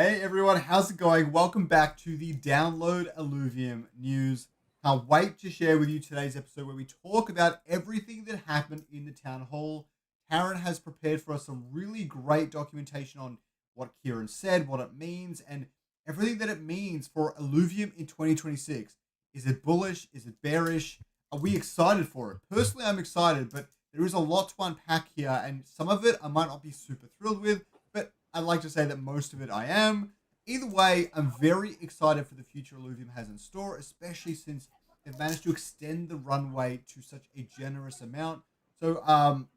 Hey everyone, how's it going? Welcome back to the Download Illuvium news. Can't wait to share with you today's episode where we talk about everything that happened in the town hall. Karen has prepared for us some really great documentation on what Kieran said, what it means, and everything that it means for Illuvium in 2026. Is it bullish? Is it bearish? Are we excited for it? Personally, I'm excited, but there is a lot to unpack here, and some of it I might not be super thrilled with, but I'd like to say that most of it I am. Either way, I'm very excited for the future Illuvium has in store, especially since they've managed to extend the runway to such a generous amount. So,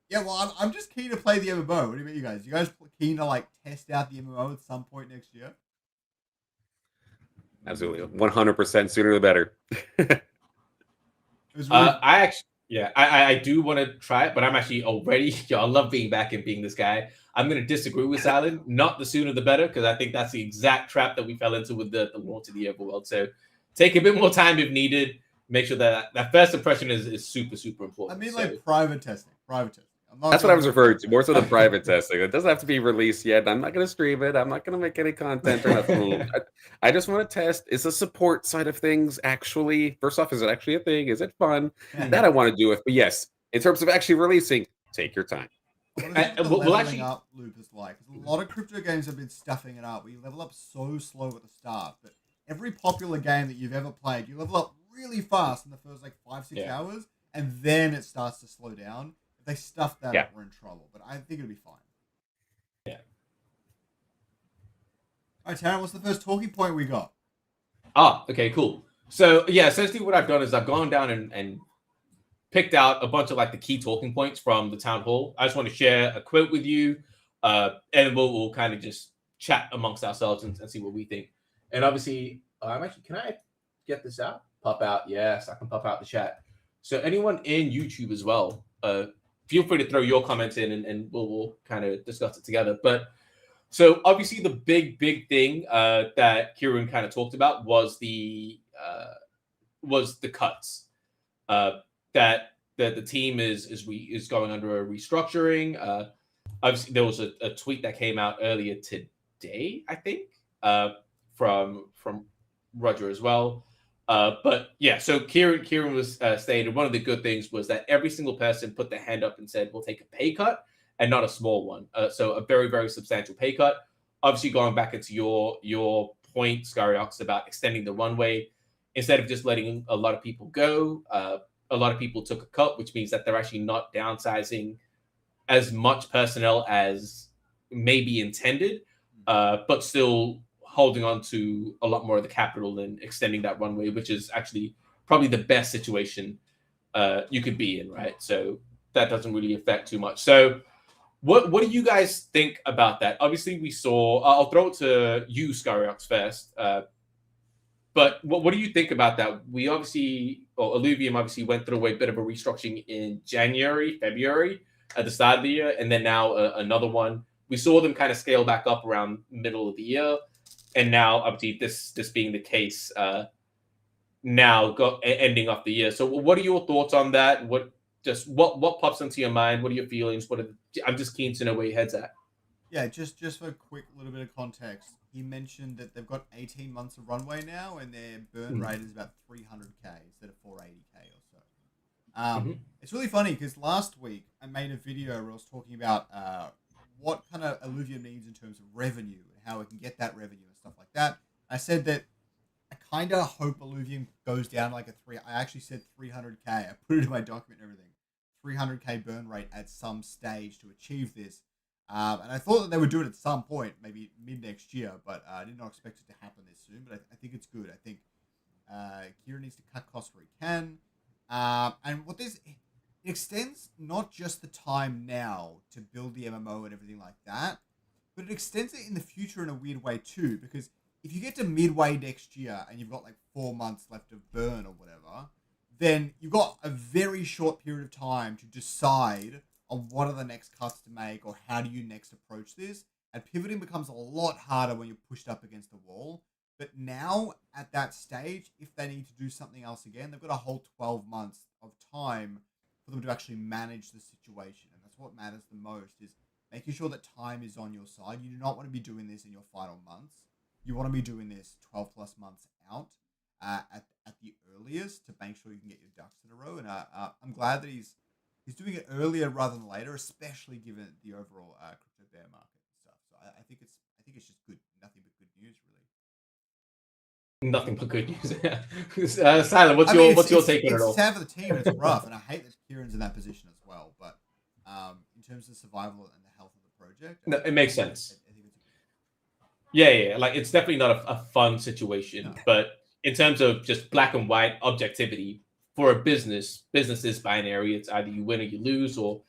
yeah, well, I'm just keen to play the MMO. What do you mean, you guys? You guys keen to, like, test out the MMO at some point next year? Absolutely, 100% sooner the better. It was really... I do want to try it, but I'm actually already. I love being back and being this guy. I'm going to disagree with Salad. Not the sooner the better, because I think that's the exact trap that we fell into with the launch of the overworld. So take a bit more time if needed. Make sure that that first impression is super, super important. I mean, like private testing. That's what I was referring to. More so the private testing. It doesn't have to be released yet. I'm not going to stream it. I'm not going to make any content or nothing. I just want to test. Is the support side of things actually, first off, is it actually a thing? Is it fun? That I want to do it. But yes, in terms of actually releasing, take your time. We'll actually up loop is like a lot of crypto games have been stuffing it up. We level up so slow at the start, but every popular game that you've ever played, you level up really fast in the first like 5-6 hours, and then it starts to slow down. If they stuff that up, we're in trouble. But I think it'll be fine. Yeah. All right, Taryn, what's the first talking point we got? Okay, cool. So yeah, essentially what I've done is I've gone down and picked out a bunch of like the key talking points from the town hall. I just want to share a quote with you, and we'll kind of just chat amongst ourselves and see what we think. And obviously, I'm actually, can I get this out? Pop out. Yes, I can pop out the chat. So anyone in YouTube as well, feel free to throw your comments in and we'll kind of discuss it together. But so obviously the big thing that Kieran kind of talked about was the cuts. That the team is going under a restructuring. Obviously, there was a tweet that came out earlier today, I think, from Roger as well. But yeah, so Kieran was stated one of the good things was that every single person put their hand up and said, we'll take a pay cut, and not a small one. So a very, very substantial pay cut. Obviously, going back into your point, Scoriox, about extending the runway, instead of just letting a lot of people go, a lot of people took a cut, which means that they're actually not downsizing as much personnel as maybe intended, but still holding on to a lot more of the capital and extending that runway, which is actually probably the best situation you could be in, right? So that doesn't really affect too much. So what do you guys think about that? Obviously, we saw, I'll throw it to you, Scoriox, first. But what do you think about that? We obviously, or Illuvium obviously went through a bit of a restructuring in January, February at the start of the year, and then now another one. We saw them kind of scale back up around middle of the year, and now obviously this being the case now ending off the year. So what are your thoughts on that? What pops into your mind? What are your feelings? I'm just keen to know where your head's at. Yeah, just for a quick little bit of context, he mentioned that they've got 18 months of runway now, and their burn rate is about 300k instead of 480k or so. It's really funny because last week I made a video where I was talking about what kind of Illuvium needs in terms of revenue and how it can get that revenue and stuff like that. I said that I kind of hope Illuvium goes down like I actually said 300k. I put it in my document and everything. 300k burn rate at some stage to achieve this. And I thought that they would do it at some point, maybe mid next year, but I did not expect it to happen this soon. But I think it's good. I think Kieran needs to cut costs where he can. And what this it extends not just the time now to build the MMO and everything like that, but it extends it in the future in a weird way too. Because if you get to midway next year and you've got like 4 months left of burn or whatever, then you've got a very short period of time to decide on what are the next cuts to make or how do you next approach this. And pivoting becomes a lot harder when you're pushed up against the wall. But now, at that stage, if they need to do something else again, they've got a whole 12 months of time for them to actually manage the situation. And that's what matters the most, is making sure that time is on your side. You do not want to be doing this in your final months. you want to be doing this 12 plus months out at the earliest to make sure you can get your ducks in a row. And I'm glad that he's doing it earlier rather than later, especially given the overall crypto bear market and stuff. So I think it's just good, nothing but good news, really. Nothing but good news. Silent, what's your take on it all? It's sad for the team, and it's rough, and I hate that Kieran's in that position as well. But in terms of survival and the health of the project, No, it makes sense. I think it's Yeah. Like, it's definitely not a fun situation, No. but in terms of just black and white objectivity for a business is binary. It's either you win or you lose, or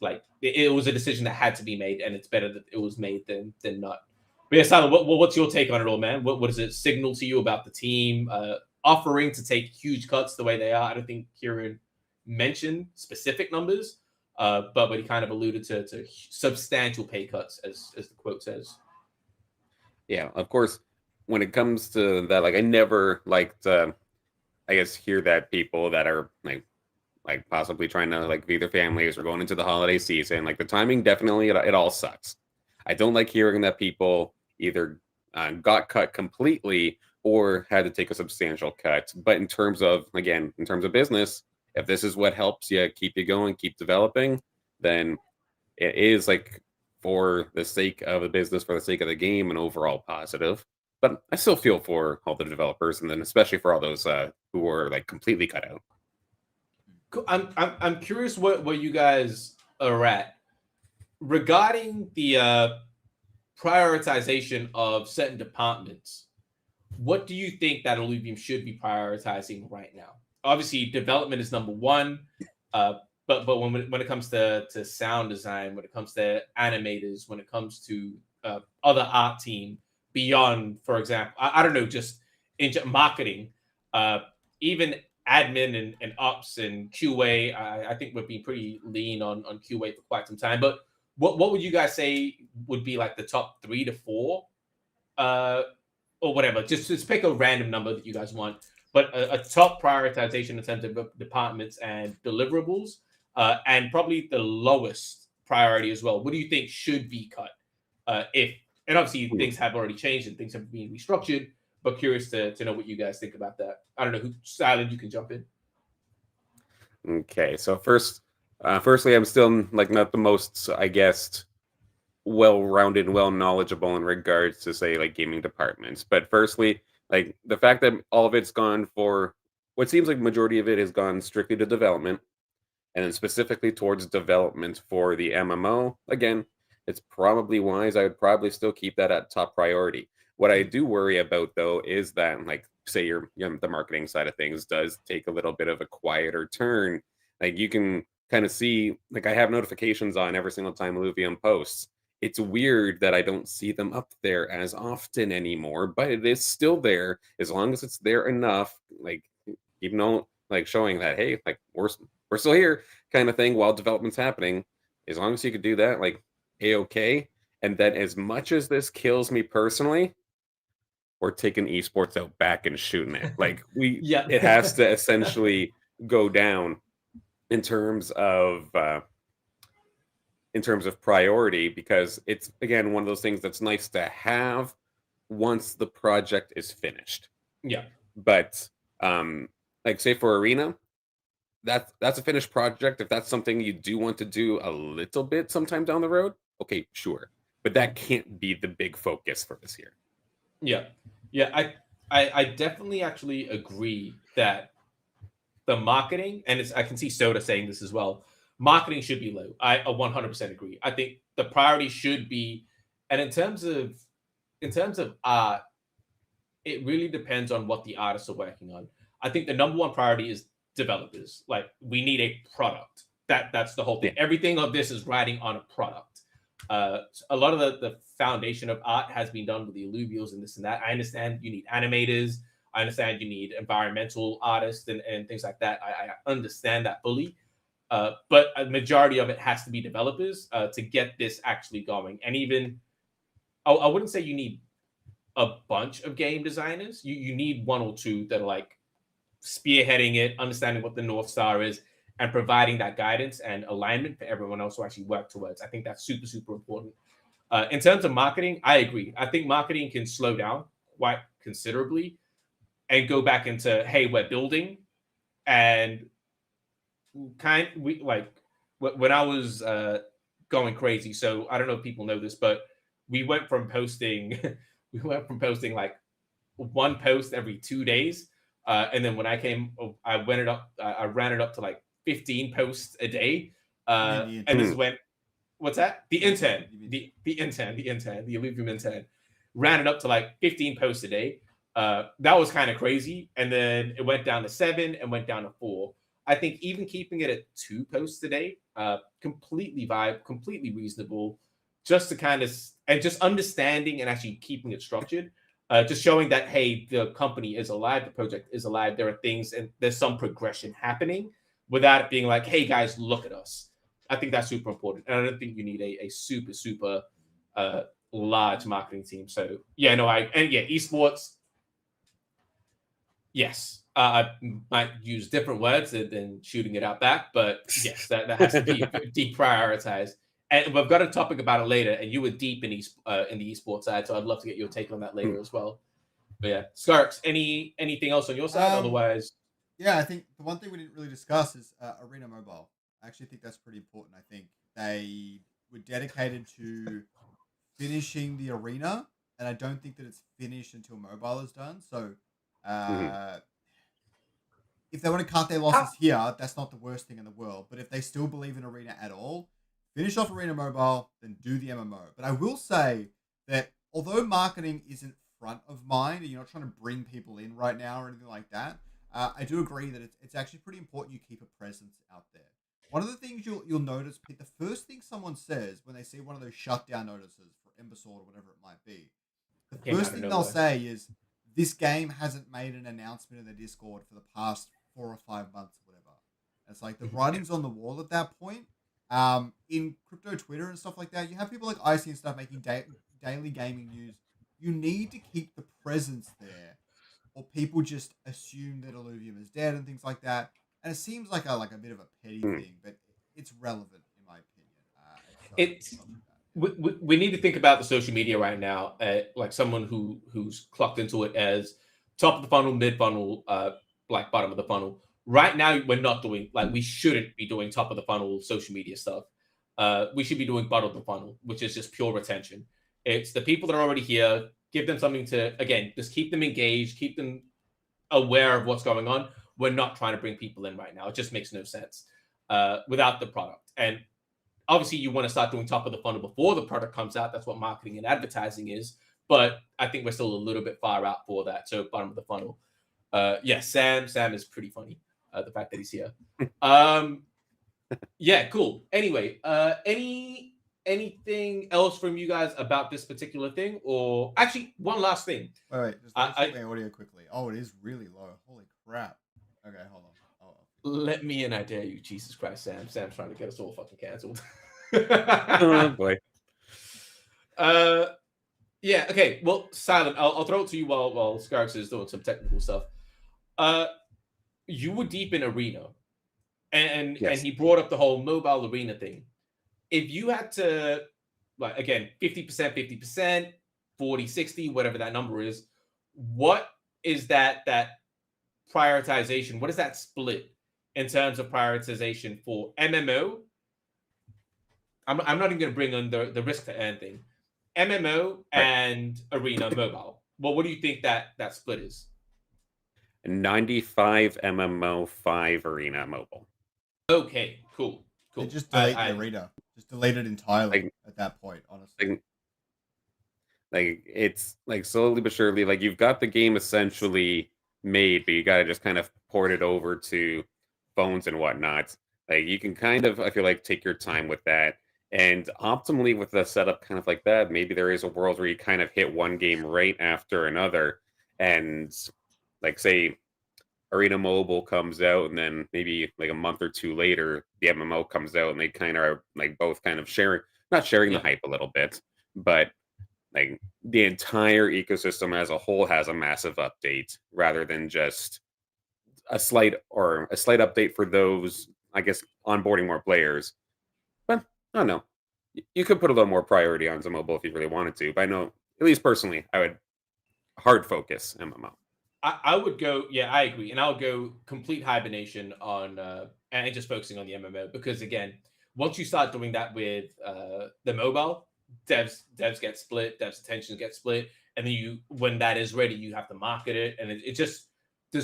like it was a decision that had to be made, and it's better that it was made than not. But yeah, Simon, what's your take on it all, man? What does it signal to you about the team offering to take huge cuts the way they are? I don't think Kieran mentioned specific numbers, but he kind of alluded to substantial pay cuts, as the quote says. Yeah, of course, when it comes to that, like, I never liked, I guess, hear that people that are like possibly trying to like feed their families or going into the holiday season, like the timing, definitely, it all sucks. I don't like hearing that people either got cut completely or had to take a substantial cut. But in terms of business, if this is what helps you keep you going, keep developing, then it is like for the sake of the business, for the sake of the game, and overall positive. But I still feel for all the developers, and then especially for all those who were like completely cut out. I'm curious where you guys are at regarding the prioritization of certain departments. What do you think that Illuvium should be prioritizing right now? Obviously, development is number one, but when it comes to sound design, when it comes to animators, when it comes to other art team beyond, for example, I don't know, just in marketing, even admin and ops and QA, I think we've been pretty lean on QA for quite some time. But what would you guys say would be like the top 3 to 4, or whatever? Just pick a random number that you guys want, but a top prioritization in terms of departments and deliverables, and probably the lowest priority as well. What do you think should be cut? And obviously things have already changed and things have been restructured, but curious to know what you guys think about that. I don't know, Silent, you can jump in. Okay, so firstly, I'm still like not the most, I guess, well-rounded, well-knowledgeable in regards to, say, like gaming departments. But firstly, like the fact that all of it's gone for what seems like majority of it has gone strictly to development, and then specifically towards development for the MMO. Again, it's probably wise. I would probably still keep that at top priority. What I do worry about, though, is that, like, say the marketing side of things does take a little bit of a quieter turn. Like, you can kind of see, like, I have notifications on every single time Illuvium posts. It's weird that I don't see them up there as often anymore, but it is still there as long as it's there enough, like, even though, like, showing that, hey, like, we're still here kind of thing while development's happening. As long as you could do that, like, A-okay. And then as much as this kills me personally, we're taking esports out back and shooting it. Like, it has to essentially go down in terms of priority, because it's, again, one of those things that's nice to have once the project is finished. Yeah. But like, say for Arena, that's a finished project. If that's something you do want to do a little bit sometime down the road, okay, sure. But that can't be the big focus for this year. Yeah. I definitely actually agree that the marketing, and I can see Soda saying this as well, marketing should be low. I 100% agree. I think the priority should be, and in terms of art, it really depends on what the artists are working on. I think the number one priority is developers. Like, we need a product. That's the whole thing. Yeah. Everything of this is riding on a product. A lot of the foundation of art has been done with the Illuvials and this and that. I understand you need animators. I understand you need environmental artists and things like that. I understand that fully. But a majority of it has to be developers to get this actually going. And even, I wouldn't say you need a bunch of game designers. You need 1 or 2 that are like spearheading it, understanding what the North Star is, and providing that guidance and alignment for everyone else to actually work towards. I think that's super, super important. In terms of marketing, I agree. I think marketing can slow down quite considerably and go back into, hey, we're building. And when I was going crazy, so I don't know if people know this, but we went from posting like one post every 2 days, and then when I ran it up to like 15 posts a day, and this is when what's that? The Illuvium intern ran it up to like 15 posts a day. That was kind of crazy, and then it went down to 7 and went down to 4. I think even keeping it at 2 posts a day, completely reasonable, just to kind of and just understanding and actually keeping it structured, just showing that, hey, the company is alive, the project is alive, there are things and there's some progression happening without it being like, hey guys, look at us. I think that's super important, and I don't think you need a super large marketing team. So esports. Yes, I might use different words than shooting it out back, but yes, that has to be deprioritized. And we've got a topic about it later, and you were deep in the esports side, so I'd love to get your take on that later as well. But yeah, Scoriox, anything else on your side? Otherwise, yeah, I think the one thing we didn't really discuss is Arena Mobile. I actually think that's pretty important. I think they were dedicated to finishing the arena, and I don't think that it's finished until mobile is done. So if they want to cut their losses here, that's not the worst thing in the world. But if they still believe in Arena at all, finish off Arena Mobile, then do the MMO. But I will say that although marketing isn't front of mind, and you're not trying to bring people in right now or anything like that, I do agree that it's actually pretty important you keep a presence out there. One of the things you'll notice, Pete, the first thing someone says when they see one of those shutdown notices for Embersword or whatever it might be, the first thing they'll say is, this game hasn't made an announcement in the Discord for the past 4 or 5 months, or whatever. It's like the writing's on the wall at that point. In crypto Twitter and stuff like that, you have people like Icy and stuff making daily gaming news. You need to keep the presence there, or people just assume that Illuvium is dead and things like that. And it seems like a bit of a petty thing, but it's relevant in my opinion. We need to think about the social media right now, like someone who's clocked into it as top of the funnel, mid funnel, like bottom of the funnel. Right now, we're not doing, like, we shouldn't be doing top of the funnel social media stuff. We should be doing bottom of the funnel, which is just pure retention. It's the people that are already here. Give them something to, again, just keep them engaged, keep them aware of what's going on. We're not trying to bring people in right now. It just makes no sense without the product. And obviously, you want to start doing top of the funnel before the product comes out. That's what marketing and advertising is. But I think we're still a little bit far out for that. So bottom of the funnel. Sam is pretty funny. The fact that he's here. Yeah, cool. Anyway, anything else from you guys about this particular thing? Or actually, one last thing. All right, just check my audio quickly. Oh, it is really low. Holy crap. Okay, hold on. Let me in, I dare you. Jesus Christ, Sam. Sam's trying to get us all fucking canceled. Oh, boy. Yeah, okay. Well, Silent, I'll throw it to you while Scoriox is doing some technical stuff. You were deep in Arena, and he brought up the whole mobile arena thing. If you had to, like, again, 50%, 50%, 40, 60, whatever that number is, what is that prioritization? What is that split in terms of prioritization for MMO? I'm not even going to bring on the risk to earn thing. MMO and Arena Mobile. Well, what do you think that split is? 95 MMO, 5 Arena Mobile. Okay, cool. They just delete the Arena. Just delete it entirely at that point, honestly. Like, it's like slowly but surely, like, you've got the game essentially made, but you got to just kind of port it over to phones and whatnot. Like, you can kind of, I feel like, take your time with that. And optimally with a setup kind of like that, maybe there is a world where you kind of hit one game right after another. And, like, say, Arena Mobile comes out, and then maybe like a month or two later, the MMO comes out, and they kind of are like both kind of not sharing the hype a little bit, but like the entire ecosystem as a whole has a massive update rather than just a slight update for those, I guess, onboarding more players. But I don't know. You could put a little more priority onto mobile if you really wanted to. But I know, at least personally, I would hard focus MMO. I would go, yeah, I agree, and I'll go complete hibernation on and just focusing on the MMO, because again, once you start doing that with the mobile, devs get split, devs attention get split, and then when that is ready, you have to market it, and it just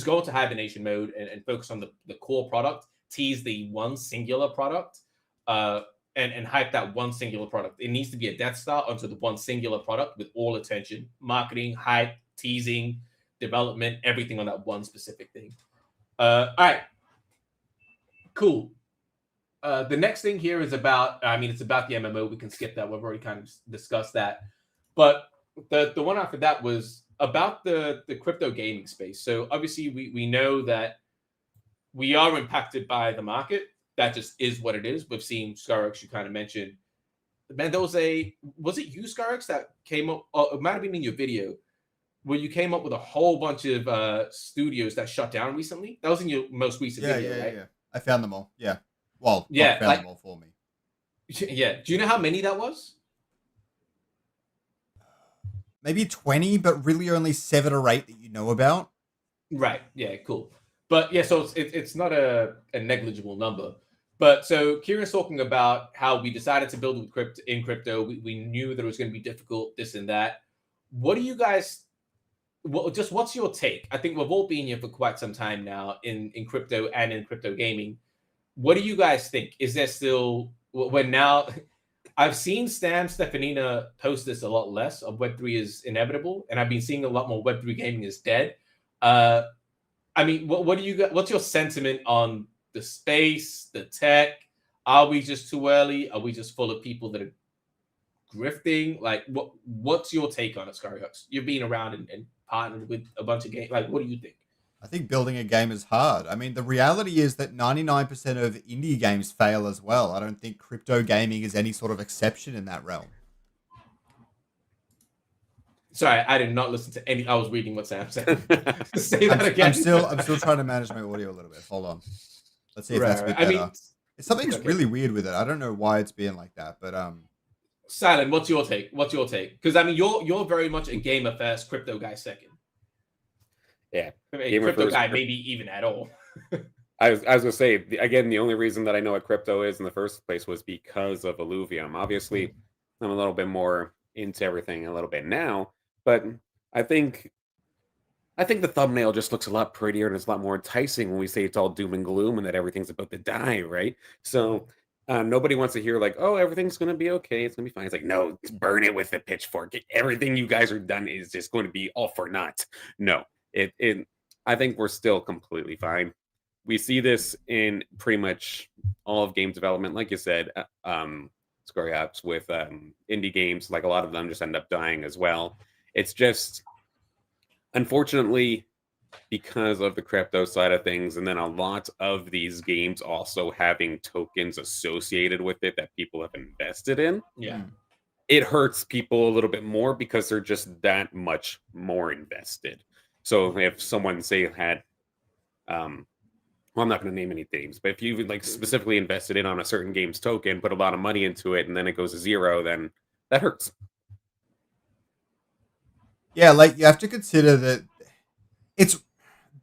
go into hibernation mode and focus on the core product, tease the one singular product, and hype that one singular product. It needs to be a Death Star onto the one singular product with all attention, marketing, hype, teasing, development, everything on that one specific thing. All right, cool. The next thing here is about, it's about the MMO. We can skip that. We've already kind of discussed that. But the one after that was about the crypto gaming space. So obviously we know that we are impacted by the market. That just is what it is. We've seen Scoriox, you kind of mentioned. Man, was it you, Scoriox, that came up, it might have been in your video, where you came up with a whole bunch of studios that shut down recently? That was in your most recent video, right? Yeah. I found them all. Yeah. Well, yeah, found them all for me. Yeah. Do you know how many that was? Maybe 20, but really only 7 or 8 that you know about. Right. Yeah, cool. But yeah, so it's not a negligible number. But so Kieran's talking about how we decided to build with crypto. We knew that it was going to be difficult, this and that. What do you guys... what's your take? I think we've all been here for quite some time now in crypto and in crypto gaming. What do you guys think? Is there still, when now, I've seen Stefanina post this a lot less of Web3 is inevitable, and I've been seeing a lot more Web3 gaming is dead. What do you got? What's your sentiment on the space, the tech? Are we just too early? Are we just full of people that are grifting? Like, what's your take on it, Scoriox? You've been around and partnered with a bunch of games. Like, what do you think? I think building a game is hard. I mean, the reality is that 99% of indie games fail as well. I don't think crypto gaming is any sort of exception in that realm. Sorry, I did not listen to any. I was reading what Sam said. Say that again. I'm still trying to manage my audio a little bit. Hold on. Let's see if that's a bit better. Something's really weird with it. I don't know why it's being like that, but Silent, what's your take? Because you're very much a gamer first, crypto guy second. Yeah, a crypto guy, maybe even at all. I was gonna say, again, the only reason that I know what crypto is in the first place was because of Illuvium. Obviously, I'm a little bit more into everything a little bit now, but I think the thumbnail just looks a lot prettier and it's a lot more enticing when we say it's all doom and gloom and that everything's about to die, right? So nobody wants to hear like, oh, everything's going to be okay. It's going to be fine. It's like, no, burn it with the pitchfork. Everything you guys are done is just going to be all for naught. No, I think we're still completely fine. We see this in pretty much all of game development. Like you said, Scoriox with indie games, like a lot of them just end up dying as well. It's just, unfortunately, because of the crypto side of things, and then a lot of these games also having tokens associated with it that people have invested in. Yeah. It hurts people a little bit more because they're just that much more invested. So if someone, say, had, well, I'm not going to name any names, but if you like specifically invested in on a certain game's token, put a lot of money into it, and then it goes to zero, then that hurts. Yeah, like you have to consider that it's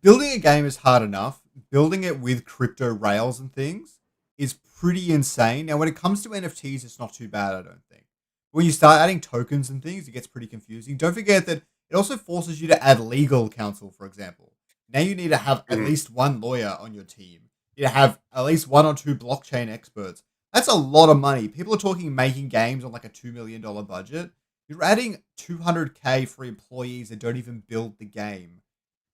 building a game is hard enough. Building it with crypto rails and things is pretty insane. Now, when it comes to NFTs, it's not too bad, I don't think. When you start adding tokens and things, it gets pretty confusing. Don't forget that it also forces you to add legal counsel, for example. Now you need to have at least one lawyer on your team. You have at least 1 or 2 blockchain experts. That's a lot of money. People are talking making games on like a $2 million budget. You're adding $200K for employees that don't even build the game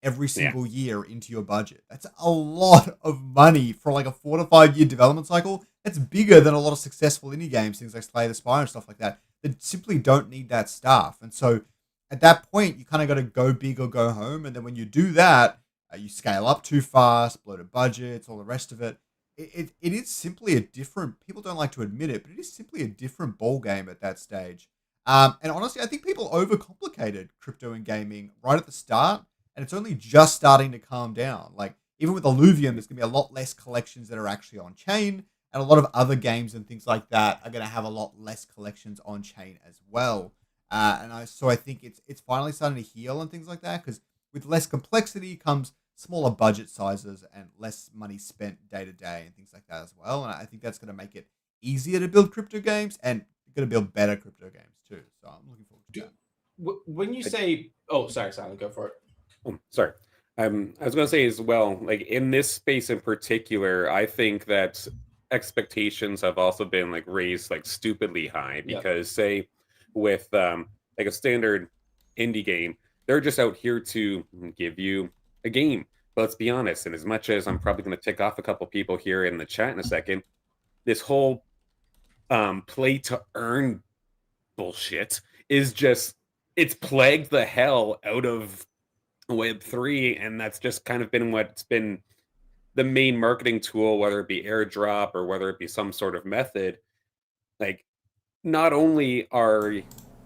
every single year into your budget. That's a lot of money for like a 4 to 5 year development cycle. That's bigger than a lot of successful indie games, things like Slay the Spire and stuff like that simply don't need that staff. And so at that point, you kind of got to go big or go home. And then when you do that, you scale up too fast, bloated budgets, all the rest of it. It is simply a different, people don't like to admit it, but it is simply a different ball game at that stage. And honestly, I think people overcomplicated crypto and gaming right at the start, and it's only just starting to calm down. Like, even with Illuvium, there's going to be a lot less collections that are actually on chain, and a lot of other games and things like that are going to have a lot less collections on chain as well. I think it's finally starting to heal and things like that, because with less complexity comes smaller budget sizes and less money spent day to day and things like that as well. And I think that's going to make it easier to build crypto games and going to build better crypto games too. So I'm looking forward to that. When you say, oh, sorry, Silent, go for it. Oh, sorry. I was going to say as well, like in this space in particular, I think that expectations have also been like raised like stupidly high, because say with like a standard indie game, they're just out here to give you a game. But let's be honest, and as much as I'm probably going to tick off a couple people here in the chat in a second, this whole play to earn bullshit is just, it's plagued the hell out of Web3, and that's just kind of been what's been the main marketing tool, whether it be airdrop or whether it be some sort of method. Like, not only are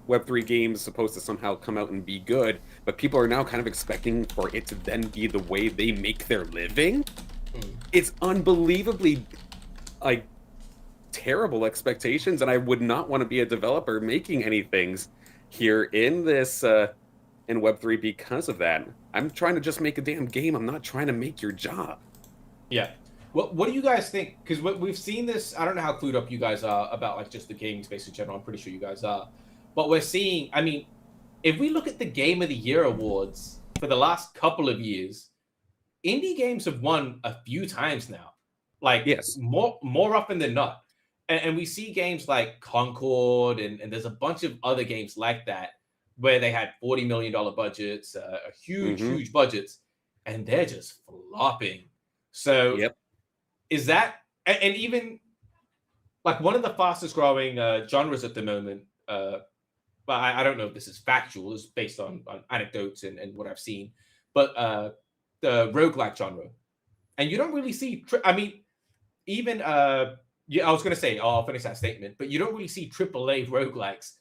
Web3 games supposed to somehow come out and be good, but people are now kind of expecting for it to then be the way they make their living. It's unbelievably like terrible expectations, and I would not want to be a developer making any things here in this in Web3 because of that. I'm trying to just make a damn game. I'm not trying to make your job. Yeah. What do you guys think? Because we've seen this. I don't know how clued up you guys are about like just the gaming space in general. I'm pretty sure you guys are. But we're seeing, I mean, if we look at the Game of the Year awards for the last couple of years, indie games have won a few times now. Like, yes, more often than not. And we see games like Concord, and there's a bunch of other games like that where they had $40 million budgets, huge budgets, and they're just flopping. So is that, and even like one of the fastest growing genres at the moment, but I don't know if this is factual, it's based on anecdotes and what I've seen, but the roguelike genre. And you don't really see, I mean, even, I was going to say, I'll finish that statement, but you don't really see AAA roguelikes.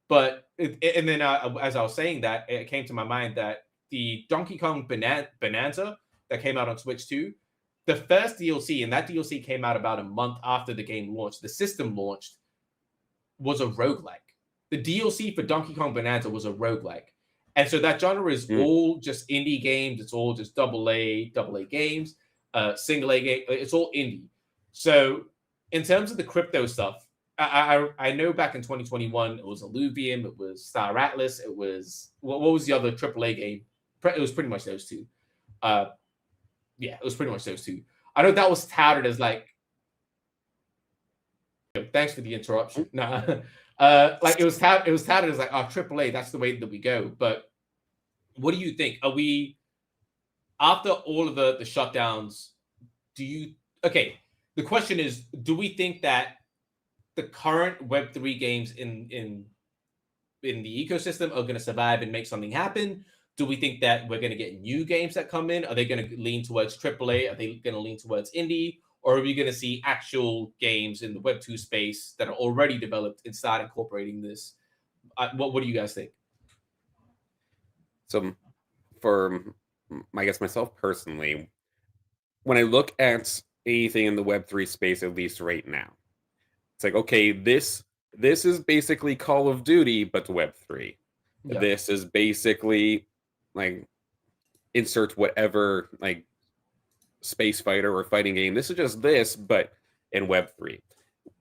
But, and then as I was saying that, it came to my mind that the Donkey Kong Bonanza that came out on Switch 2, the first DLC, and that DLC came out about a month after the game launched, the system launched, was a roguelike. The DLC for Donkey Kong Bonanza was a roguelike. And so that genre is all just indie games. It's all just AA games, single A game. It's all indie. So in terms of the crypto stuff, I know back in 2021, it was Illuvium, it was Star Atlas, it was, what was the other AAA game? It was pretty much those two. Yeah, it was pretty much those two. I know that was touted as like, thanks for the interruption. Like it was touted as like, oh, AAA, that's the way that we go. But what do you think? Are we, after all of the shutdowns, okay, the question is, do we think that the current Web3 games in the ecosystem are going to survive and make something happen? Do we think that we're going to get new games that come in? Are they going to lean towards AAA? Are they going to lean towards indie? Or are we going to see actual games in the Web2 space that are already developed and start incorporating this? What do you guys think? So for, I guess, myself personally, when I look at anything in the Web3 space, at least right now, it's like, okay, this is basically Call of Duty, but Web3. Yep. This is basically like insert whatever like space fighter or fighting game. This is just this, but in Web3.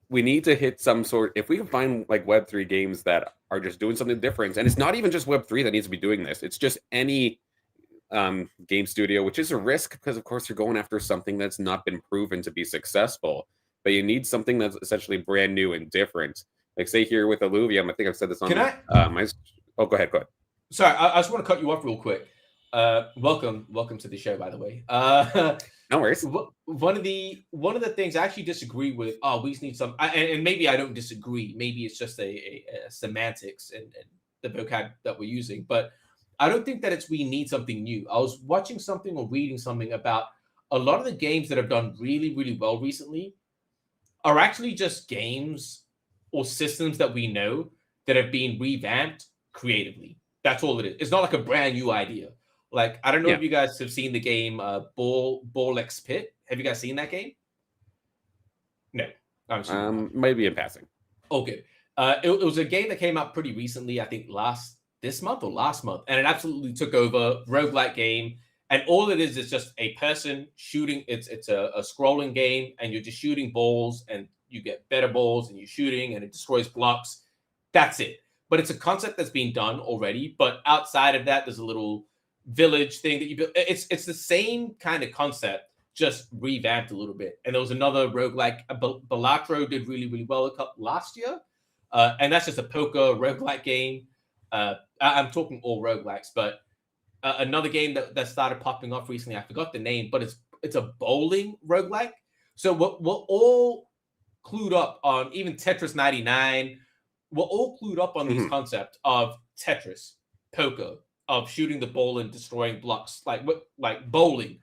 We need to hit some sort, if we can find like Web3 games that are just doing something different, and it's not even just Web3 that needs to be doing this, it's just any game studio, which is a risk because of course you're going after something that's not been proven to be successful, but you need something that's essentially brand new and different. Like say here with Illuvium, I think I've said this on oh, go ahead. Sorry, I just want to cut you off real quick. Welcome to the show, by the way. No worries. One of the things I actually disagree with. Oh, we just need some, and maybe I don't disagree. Maybe it's just a semantics and the vocab that we're using. But I don't think that we need something new. I was watching something or reading something about a lot of the games that have done really, really well recently are actually just games or systems that we know that have been revamped creatively. That's all it is. It's not like a brand new idea. Like, I don't know if you guys have seen the game Bullish Pit. Have you guys seen that game? No. Maybe in passing. Okay. It was a game that came out pretty recently, I think this month or last month, and it absolutely took over. Roguelike game, and all it is just a person shooting. It's a scrolling game, and you're just shooting balls, and you get better balls, and you're shooting, and it destroys blocks. That's it. But it's a concept that's been done already. But outside of that, there's a little village thing that you build. It's the same kind of concept, just revamped a little bit. And there was another roguelike, Balatro did really, really well last year. And that's just a poker roguelike game. I'm talking all roguelikes, but another game that started popping up recently, I forgot the name, but it's a bowling roguelike. So we're all clued up on, even Tetris 99, we're all clued up on these concepts of Tetris, poker, of shooting the ball and destroying blocks, like bowling.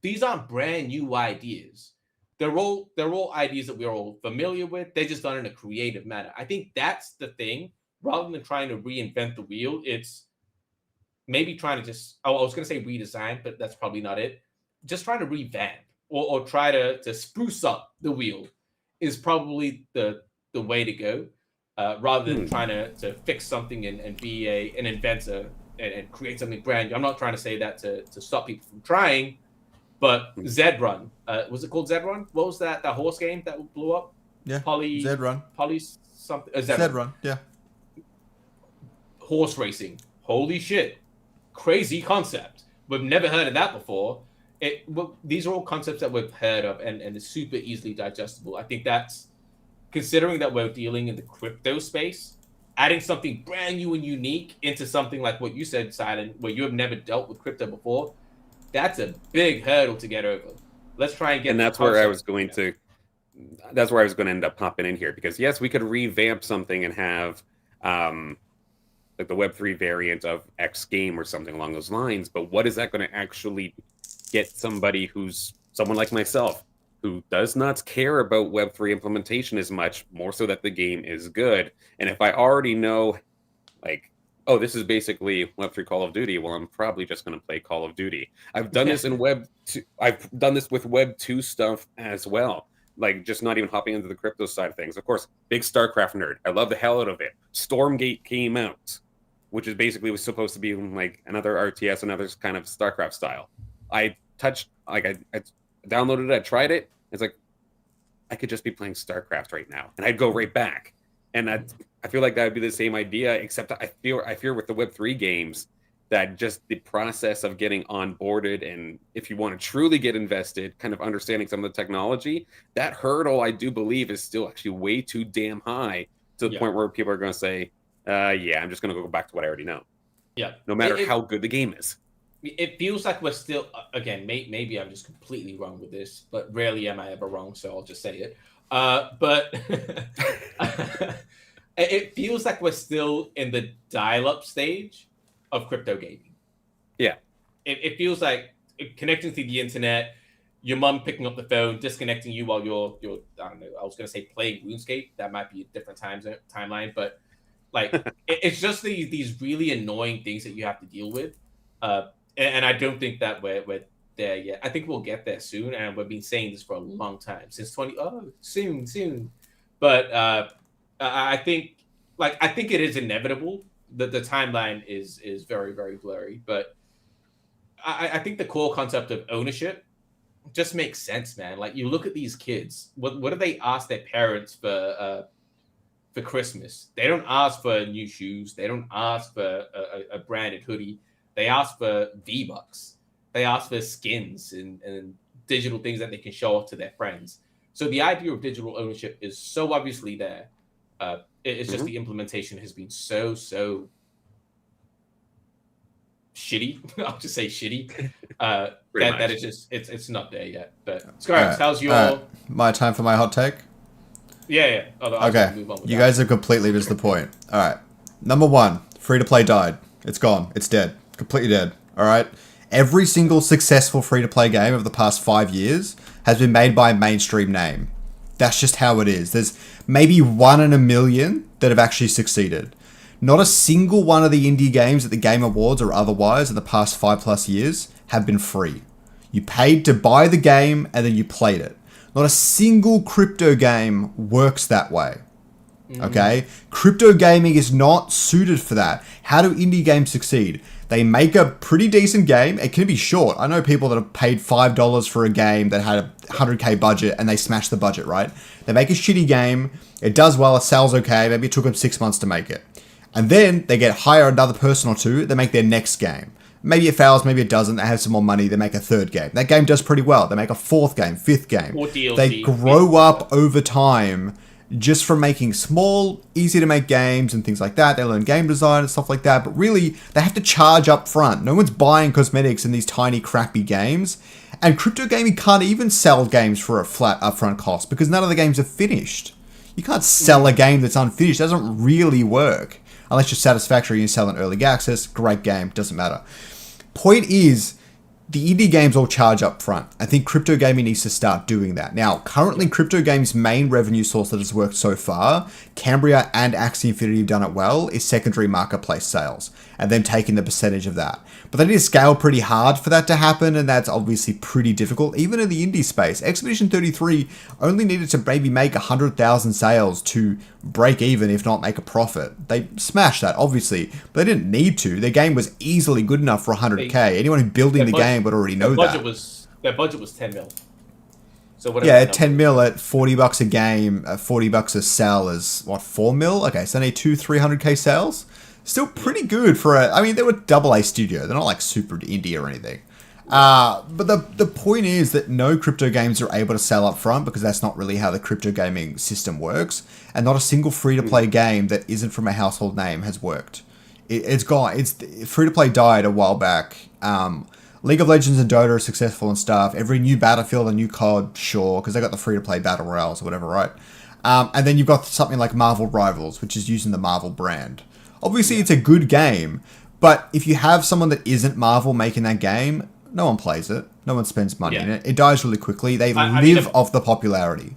These aren't brand new ideas. They're all ideas that we're all familiar with. They're just done in a creative manner. I think that's the thing. Rather than trying to reinvent the wheel, it's maybe trying to I was going to say redesign, but that's probably not it. Just trying to revamp or try to spruce up the wheel is probably the way to go, rather than trying to fix something and be an inventor and create something brand new. I'm not trying to say that to stop people from trying, but Zed Run, was it called Zed Run? What was that horse game that blew up? Yeah, Zed Run. Something. Zed Run, yeah. Horse racing. Holy shit. Crazy concept. We've never heard of that before. These are all concepts that we've heard of and it's super easily digestible. I think that's, considering that we're dealing in the crypto space, adding something brand new and unique into something like what you said, Silent, where you have never dealt with crypto before, that's a big hurdle to get over. Let's try and get. And that's where I was going to end up popping in here, because yes, we could revamp something and have like the Web3 variant of X game or something along those lines. But what is that going to actually get somebody who's someone like myself, who does not care about Web3 implementation as much, more so that the game is good? And if I already know, like, oh, this is basically Web3 Call of Duty, well, I'm probably just going to play Call of Duty. I've done this in Web2. I've done this with Web2 stuff as well. Like, just not even hopping into the crypto side of things. Of course, big StarCraft nerd. I love the hell out of it. Stormgate came out, which is basically was supposed to be like another RTS, another kind of StarCraft style. I downloaded it, I tried it. It's like, I could just be playing StarCraft right now, and I'd go right back. And I feel like that would be the same idea, except I fear with the Web3 games that just the process of getting onboarded, and if you want to truly get invested, kind of understanding some of the technology, that hurdle, I do believe, is still actually way too damn high to the point where people are going to say, yeah, I'm just going to go back to what I already know. Yeah. No matter how good the game is. It feels like we're still, again, maybe I'm just completely wrong with this, but rarely am I ever wrong, so I'll just say it. But it feels like we're still in the dial-up stage of crypto gaming. Yeah. It feels like connecting to the internet, your mom picking up the phone, disconnecting you while you're I don't know, I was going to say playing RuneScape. That might be a different timeline, but like it's just these really annoying things that you have to deal with. And I don't think that we're there yet. I think we'll get there soon, and we've been saying this for a long time, since soon. But I think it is inevitable. The timeline is very, very blurry, but I think the core concept of ownership just makes sense, man. Like, you look at these kids, what do they ask their parents for Christmas? They don't ask for new shoes. They don't ask for a branded hoodie. They ask for V-Bucks. They ask for skins and digital things that they can show off to their friends. So the idea of digital ownership is so obviously there. It's just the implementation has been so shitty. I'll just say shitty. That is just it's not there yet. But Scoriox, how's your my time for my hot take? Yeah. Okay, you guys have completely missed the point. All right, number one, free to play died. It's gone. It's dead. Completely dead. All right. Every single successful free to play game of the past 5 years has been made by a mainstream name. That's just how it is. There's maybe 1 in a million that have actually succeeded. Not a single one of the indie games at the Game Awards or otherwise in the past 5+ years have been free. You paid to buy the game and then you played it. Not a single crypto game works that way. Okay? Crypto gaming is not suited for that. How do indie games succeed? They make a pretty decent game. It can be short. I know people that have paid $5 for a game that had a 100k budget and they smash the budget, right? They make a shitty game. It does well. It sells okay. Maybe it took them 6 months to make it. And then they hire another person or two. They make their next game. Maybe it fails. Maybe it doesn't. They have some more money. They make a third game. That game does pretty well. They make a fourth game, fifth game. Or DLC. They grow up over time just from making small, easy to make games and things like that. They learn game design and stuff like that. But really, they have to charge up front. No one's buying cosmetics in these tiny, crappy games. And crypto gaming can't even sell games for a flat upfront cost because none of the games are finished. You can't sell a game that's unfinished. It doesn't really work. Unless you're Satisfactory and you sell an early access. Great game. Doesn't matter. Point is, the indie games all charge up front. I think crypto gaming needs to start doing that. Now, currently, crypto gaming's main revenue source that has worked so far, Cambria and Axie Infinity have done it well, is secondary marketplace sales, and them taking the percentage of that. But they need to scale pretty hard for that to happen, and that's obviously pretty difficult, even in the indie space. Expedition 33 only needed to maybe make 100,000 sales to break even, if not make a profit. They smashed that, obviously, but they didn't need to. Their game was easily good enough for 100k. Anyone who's building the game would already know that. Their budget was 10 mil. So whatever. Yeah, 10 mil at $40 a game, $40 a sell is what, 4 mil? Okay, so they need 300k sales. Still pretty good for I mean, they were AA studio. They're not like super indie or anything. But the point is that no crypto games are able to sell up front because that's not really how the crypto gaming system works. And not a single free-to-play game that isn't from a household name has worked. It's gone. It's free-to-play died a while back. League of Legends and Dota are successful and stuff. Every new Battlefield and new COD, sure, because they got the free-to-play battle royales or whatever, right? And then you've got something like Marvel Rivals, which is using the Marvel brand. Obviously, it's a good game, but if you have someone that isn't Marvel making that game, no one plays it. No one spends money in it. It dies really quickly. They live off the popularity.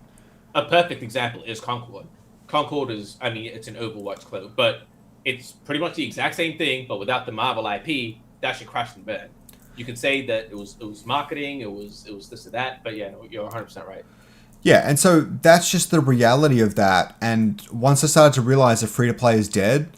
A perfect example is Concord. Concord is, I mean, it's an Overwatch clone, but it's pretty much the exact same thing, but without the Marvel IP, that should crash and burn. You could say that it was marketing, it was this or that, but yeah, no, you're 100% right. Yeah, and so that's just the reality of that. And once I started to realize that free-to-play is dead,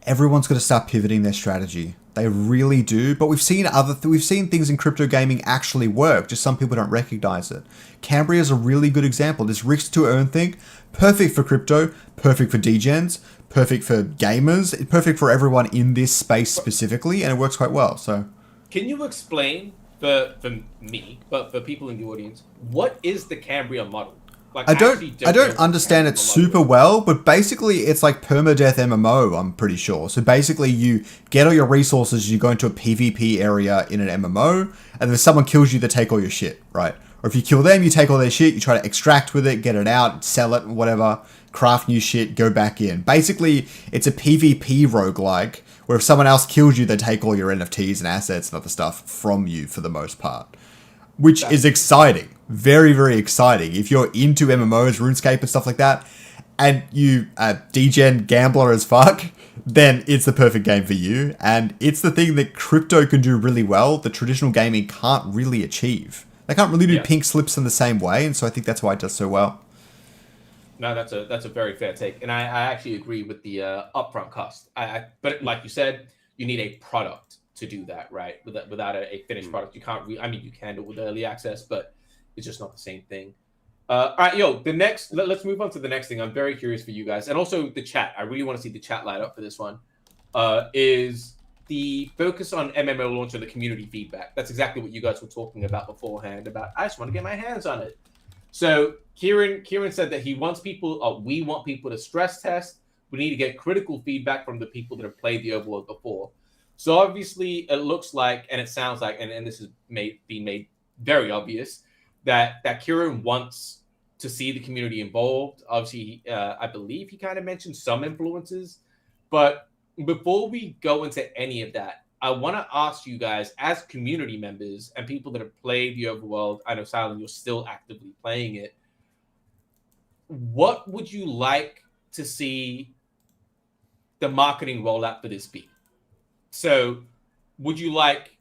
everyone's going to start pivoting their strategy. They really do. But we've seen things in crypto gaming actually work. Just some people don't recognize it. Cambria is a really good example. This risk to earn thing, perfect for crypto, perfect for degens, perfect for gamers, perfect for everyone in this space specifically, and it works quite well. So, can you explain for me, but for people in the audience, what is the Cambria model? Like, I don't understand it super well, but basically it's like permadeath MMO, I'm pretty sure. So basically you get all your resources, you go into a PvP area in an MMO, and then if someone kills you, they take all your shit, right? Or if you kill them, you take all their shit, you try to extract with it, get it out, sell it, whatever, craft new shit, go back in. Basically, it's a PvP roguelike, where if someone else kills you, they take all your NFTs and assets and other stuff from you for the most part. Which is exciting. Very, very exciting. If you're into MMOs, RuneScape and stuff like that, and you degen gambler as fuck, then it's the perfect game for you. And it's the thing that crypto can do really well that traditional gaming can't really achieve. They can't really do pink slips in the same way, and so I think that's why it does so well. No, that's a very fair take, and I actually agree with the upfront cost. But like you said, you need a product to do that, right? Without a finished product, you can't. I mean, you can do it with early access, but it's just not the same thing. All right, let's move on to the next thing. I'm very curious for you guys, and also the chat. I really want to see the chat light up for this one. Is the focus on MMO launch and the community feedback? That's exactly what you guys were talking about beforehand. About I just want to get my hands on it. So Kieran said that we want people to stress test. We need to get critical feedback from the people that have played the overworld before. So obviously, it looks like, and it sounds like, and this is being made very obvious, that Kieran wants to see the community involved. Obviously, I believe he kind of mentioned some influences. But before we go into any of that, I want to ask you guys, as community members and people that have played the overworld, I know, Silent, you're still actively playing it. What would you like to see the marketing rollout for this be? So would you like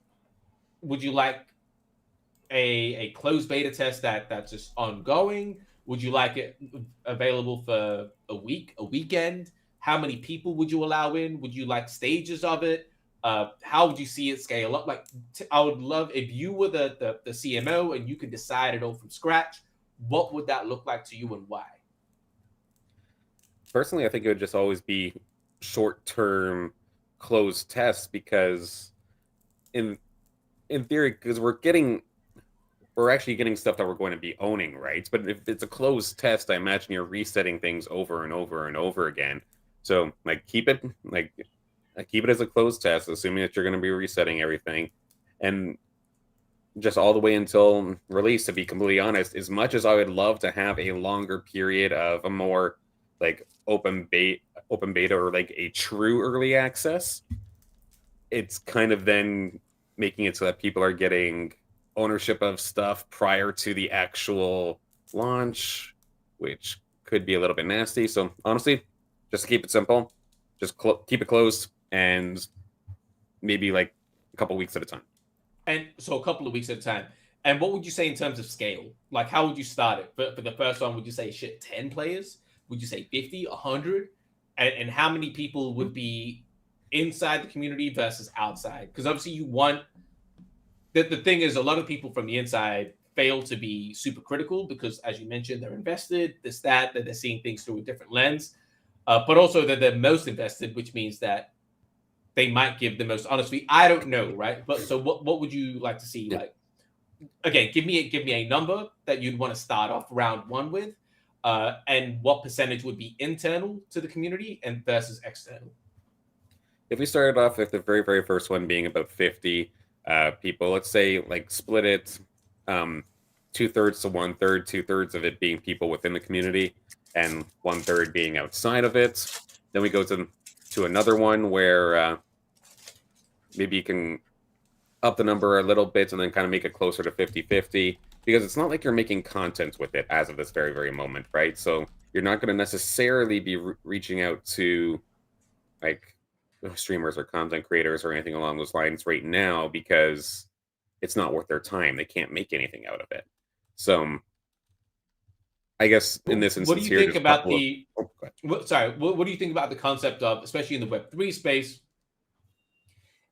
a closed beta test that's just ongoing? Would you like it available for a week, a weekend? How many people would you allow in? Would you like stages of it? How would you see it scale up? Like, I would love if you were the CMO and you could decide it all from scratch. What would that look like to you, and why? Personally, I think it would just always be short-term closed tests, because in theory, because we're actually getting stuff that we're going to be owning, right? But if it's a closed test, I imagine you're resetting things over and over and over again. So keep it as a closed test, assuming that you're going to be resetting everything, and just all the way until release. To be completely honest, as much as I would love to have a longer period of a more open beta or a true early access, it's kind of then making it so that people are getting ownership of stuff prior to the actual launch, which could be a little bit nasty. So honestly, just to keep it simple, just keep it closed, and maybe a couple weeks at a time. And so a couple of weeks at a time. And what would you say in terms of scale? Like, how would you start it? For the first one, would you say 10 players? Would you say 50, 100? And how many people would be inside the community versus outside? Because obviously you want... The thing is, a lot of people from the inside fail to be super critical because, as you mentioned, they're invested, that they're seeing things through a different lens, but also that they're most invested, which means that they might give the most honestly. I don't know, right? But so what would you like to see? Yeah. Again, give me a number that you'd want to start off round one with, and what percentage would be internal to the community and versus external. If we started off with the very, very first one being about 50 people, let's say split it 2/3 to 1/3, 2/3 of it being people within the community and 1/3 being outside of it. Then we go to another one where maybe you can up the number a little bit and then kind of make it closer to 50-50, because it's not like you're making content with it as of this very, very moment, right? So you're not going to necessarily be reaching out to streamers or content creators or anything along those lines right now, because it's not worth their time. They can't make anything out of it. So I guess in this instance, what do you think about what do you think about the concept of, especially in the Web3 space,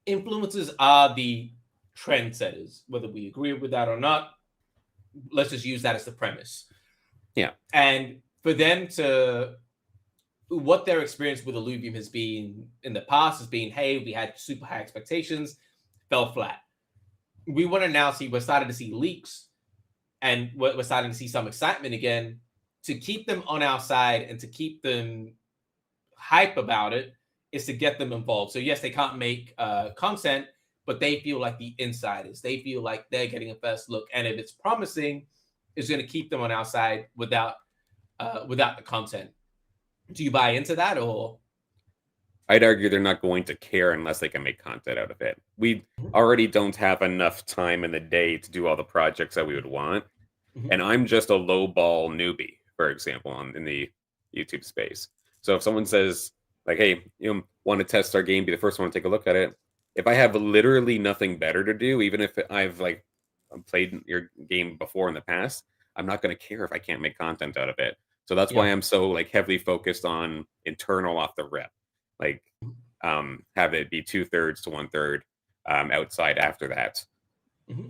influencers are the trendsetters, whether we agree with that or not? Let's just use that as the premise. Yeah. And for them to... what their experience with Illuvium has been in the past has been, hey, we had super high expectations, fell flat. We want to now see, we're starting to see leaks, and we're starting to see some excitement again. To keep them on our side and to keep them hype about it is to get them involved. So yes, they can't make content, but they feel like the insiders. They feel like they're getting a first look. And if it's promising, it's going to keep them on our side without the content. Do you buy into that, or? I'd argue they're not going to care unless they can make content out of it. We already don't have enough time in the day to do all the projects that we would want. Mm-hmm. And I'm just a lowball newbie, for example, in the YouTube space. So if someone says, hey, want to test our game, be the first one to take a look at it. If I have literally nothing better to do, even if I've played your game before in the past, I'm not going to care if I can't make content out of it. So that's why I'm so heavily focused on internal off the rip. Have it be 2/3 to 1/3 outside after that. Mm-hmm.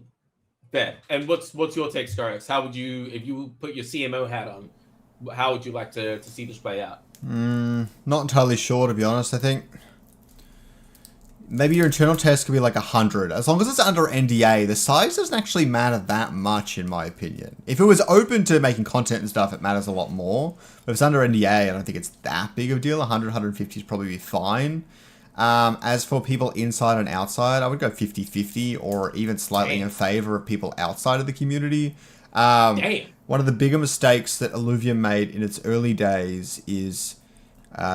Fair. And what's your take, Scoriox? How would you, if you put your CMO hat on, how would you like to see this play out? Not entirely sure, to be honest. I think maybe your internal test could be 100. As long as it's under NDA, the size doesn't actually matter that much, in my opinion. If it was open to making content and stuff, it matters a lot more. But if it's under NDA, I don't think it's that big of a deal. 100, 150 is probably be fine. As for people inside and outside, I would go 50-50 or even slightly in favor of people outside of the community. One of the bigger mistakes that Illuvium made in its early days is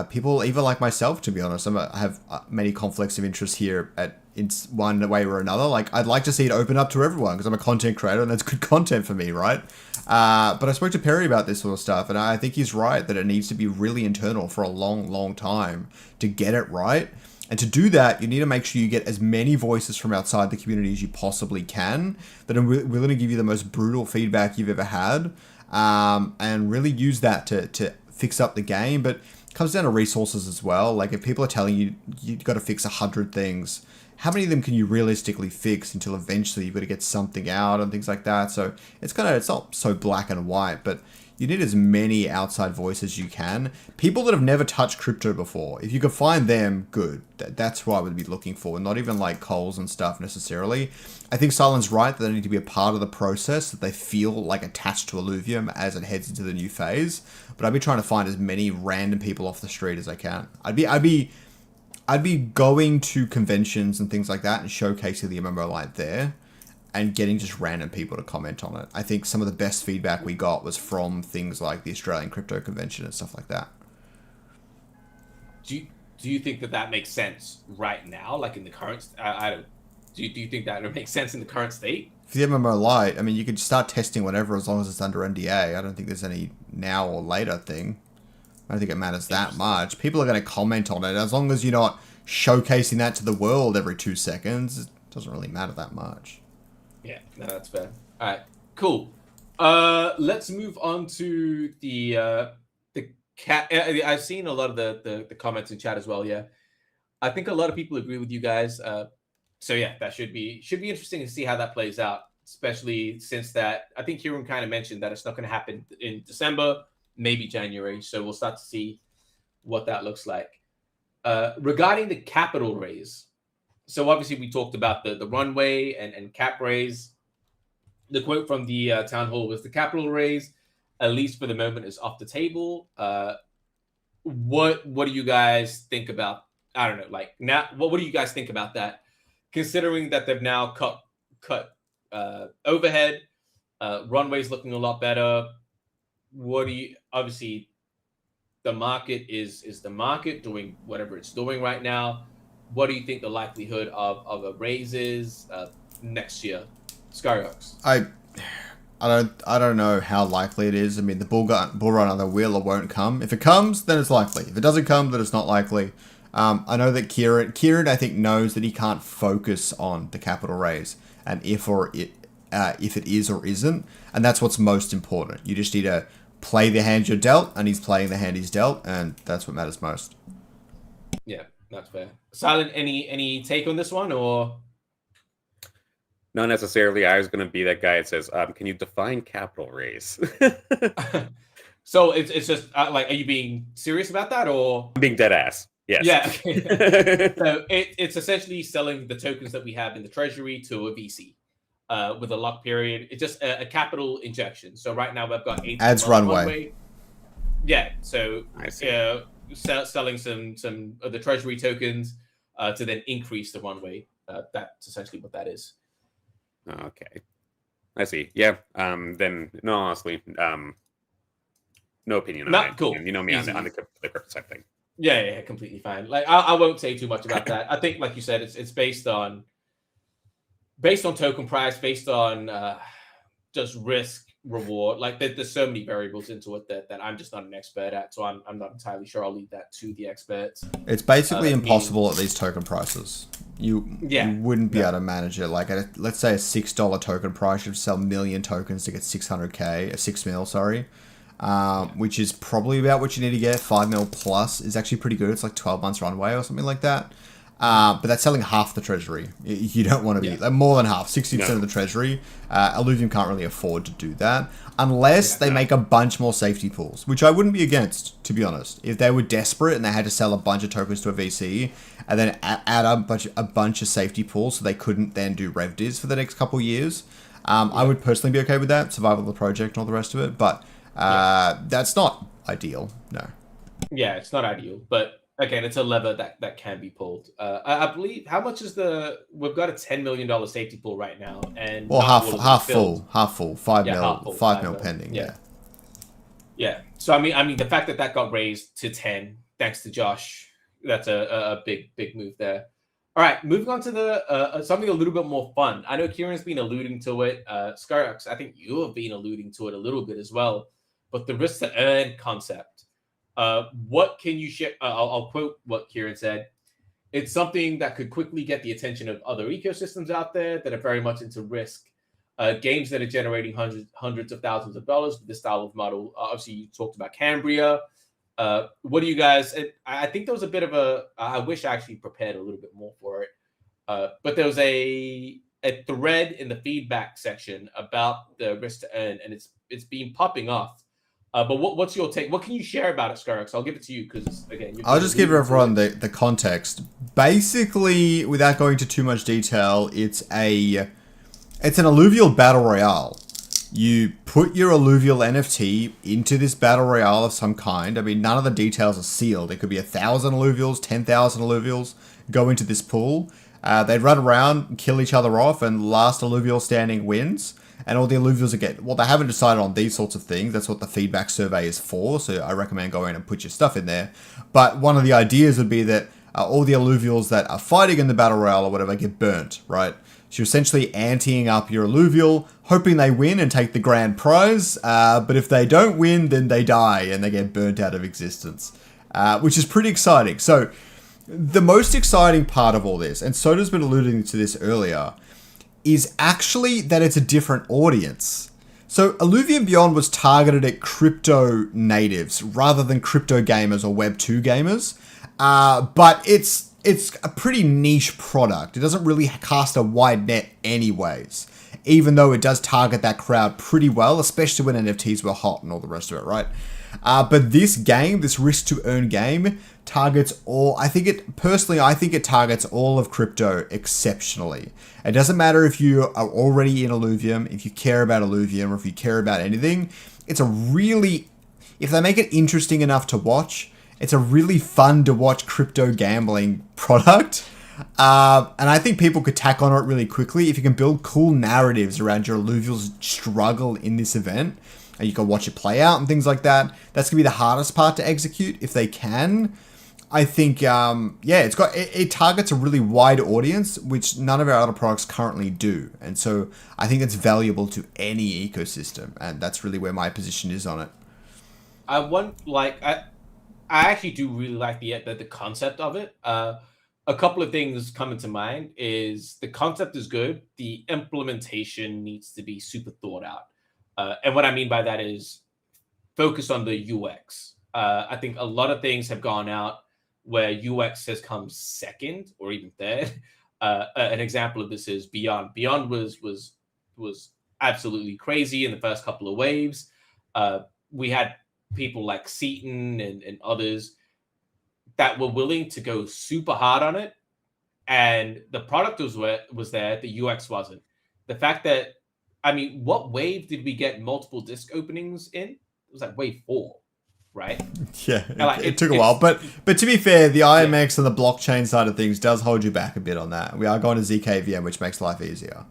people, even like myself, to be honest, I have many conflicts of interest here in one way or another. I'd like to see it open up to everyone because I'm a content creator and that's good content for me, right? But I spoke to Perry about this sort of stuff, and I think he's right that it needs to be really internal for a long, long time to get it right. And to do that, you need to make sure you get as many voices from outside the community as you possibly can that are willing to give you the most brutal feedback you've ever had. and really use that to fix up the game. But it comes down to resources as well. Like if people are telling you you've got to fix 100 things, how many of them can you realistically fix until eventually you've got to get something out and things like that? So it's not so black and white, but you need as many outside voices as you can. People that have never touched crypto before, if you could find them, good. That's what I would be looking for, not even like Coles and stuff necessarily. I think Silent's right that they need to be a part of the process, that they feel like attached to Illuvium as it heads into the new phase. But I'd be trying to find as many random people off the street as I can. I'd be going to conventions and things like that and showcasing the MMO Lite there and getting just random people to comment on it. I think some of the best feedback we got was from things like the Australian Crypto Convention and stuff like that. Do you think that makes sense right now, like in the current? I don't. Do you think that would make sense in the current state? For the MMO Lite, I mean, you could start testing whatever as long as it's under NDA. I don't think there's any now or later thing. I don't think it matters that much. People are going to comment on it as long as you're not showcasing that to the world every 2 seconds. It doesn't really matter that much. Yeah, no, that's fair. All right, cool. Let's move on to the cat. I've seen a lot of the comments in chat as well. Yeah, I think a lot of people agree with you guys. So yeah, that should be interesting to see how that plays out, especially since that I think Kieran kind of mentioned that it's not going to happen in December, maybe January. So we'll start to see what that looks like. Regarding the capital raise. So obviously we talked about the runway and cap raise. The quote from the town hall was the capital raise, at least for the moment, is off the table. What do you guys think about? I don't know. Like now, what do you guys think about that? Considering that they've now cut overhead, runway's looking a lot better. What do you obviously? The market is the market doing whatever it's doing right now. What do you think the likelihood of a raise is next year? Scoriox. I don't know how likely it is. I mean, the bull run either will or won't come. If it comes, then it's likely. If it doesn't come, then it's not likely. I know that Kieran, I think, knows that he can't focus on the capital raise and if it is or isn't, and that's what's most important. You just need to play the hand you're dealt, and he's playing the hand he's dealt, and that's what matters most. Yeah, that's fair. Silent, any take on this one, or? Not necessarily. I was going to be that guy that says, can you define capital raise? So it's just like, are you being serious about that, or? I'm being dead ass. Yes. Yeah. Okay. So it's essentially selling the tokens that we have in the treasury to a VC with a lock period. It's just a capital injection. So right now we've got 8 adds runway. Yeah. So selling some of the treasury tokens to then increase the runway. That's essentially what that is. Okay. I see. Yeah. Then no, honestly, no opinion on that. Cool. You know me on the crypto side thing. Yeah, completely fine. Like I won't say too much about that. I think, like you said, it's based on token price, based on just risk reward. Like there's so many variables into it that I'm just not an expert at. So I'm not entirely sure. I'll leave that to the experts. It's basically impossible at these token prices. You wouldn't be able to manage it. Like let's say a $6 token price, you'd sell 1 million tokens to get 600K, 6 mil, sorry. Which is probably about what you need to get. 5 mil plus is actually pretty good. It's like 12 months runway or something like that. But that's selling half the treasury. You don't want to be like more than half, 60% of the treasury. Illuvium can't really afford to do that unless they make a bunch more safety pools, which I wouldn't be against, to be honest. If they were desperate and they had to sell a bunch of tokens to a VC and then add a bunch of safety pools so they couldn't then do rev divs for the next couple of years, I would personally be okay with that, survival of the project and all the rest of it. But that's not ideal, no. Yeah, it's not ideal, but again, it's a lever that can be pulled. I believe, how much is we've got a $10 million safety pool right now, and half full, 5 mil pending. Yeah. So I mean, the fact that got raised to 10, thanks to Josh, that's a big move there. All right, moving on to the something a little bit more fun. I know Kieran's been alluding to it. Scoriox, I think you have been alluding to it a little bit as well. But the risk to earn concept. What can you share? I'll quote what Kieran said. It's something that could quickly get the attention of other ecosystems out there that are very much into risk. games that are generating hundreds of thousands of dollars with this style of model. Obviously, you talked about Cambria. What do you guys? I think there was a bit of a. I wish I actually prepared a little bit more for it. But there was a thread in the feedback section about the risk to earn, and it's been popping off. But what's your take? What can you share about it, Scoriox? I'll give it to you because again, I'll just give everyone the context. Basically, without going into too much detail, it's an alluvial battle royale. You put your alluvial NFT into this battle royale of some kind. I mean, none of the details are sealed. It could be 1,000 alluvials, 10,000 alluvials go into this pool. They'd run around, kill each other off, and last alluvial standing wins. And all the alluvials well, they haven't decided on these sorts of things. That's what the feedback survey is for. So I recommend going and put your stuff in there. But one of the ideas would be that all the alluvials that are fighting in the battle royale or whatever get burnt, right? So you're essentially anteing up your alluvial, hoping they win and take the grand prize. But if they don't win, then they die and they get burnt out of existence, which is pretty exciting. So the most exciting part of all this, and Soda's been alluding to this earlier, is actually that it's a different audience. So Illuvium Beyond was targeted at crypto natives rather than crypto gamers or Web2 gamers. But it's a pretty niche product. It doesn't really cast a wide net anyways, even though it does target that crowd pretty well, especially when NFTs were hot and all the rest of it, right? But this game, this risk to earn game, targets all. I think it targets all of crypto exceptionally. It doesn't matter if you are already in Illuvium, if you care about Illuvium, or if you care about anything. If they make it interesting enough to watch, it's a really fun to watch crypto gambling product. And I think people could tack on it really quickly if you can build cool narratives around your alluvial's struggle in this event. And you can watch it play out and things like that. That's going to be the hardest part to execute if they can. I think, it targets a really wide audience, which none of our other products currently do. And so I think it's valuable to any ecosystem. And that's really where my position is on it. I actually do really like the concept of it. A couple of things coming to mind is the concept is good. The implementation needs to be super thought out. And what I mean by that is focus on the UX. I think a lot of things have gone out where UX has come second or even third. An example of this is Beyond. Beyond was absolutely crazy in the first couple of waves. We had people like Seaton and others that were willing to go super hard on it, and the product was there, the UX wasn't. The fact that, I mean, what wave did we get multiple disc openings in? It was like wave 4, right? Yeah, it took a while, but to be fair, the IMX and the blockchain side of things does hold you back a bit on that. We are going to ZKVM, which makes life easier.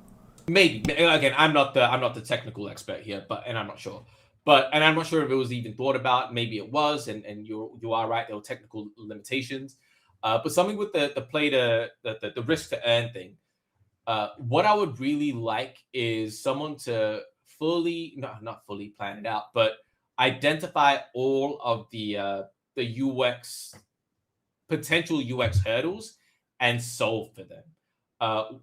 Maybe, again, I'm not the technical expert here, and I'm not sure. And I'm not sure if it was even thought about. Maybe it was, and you are right. There were technical limitations, but something with the risk to earn thing. What I would really like is someone to not fully plan it out, but identify all of the UX potential UX hurdles and solve for them,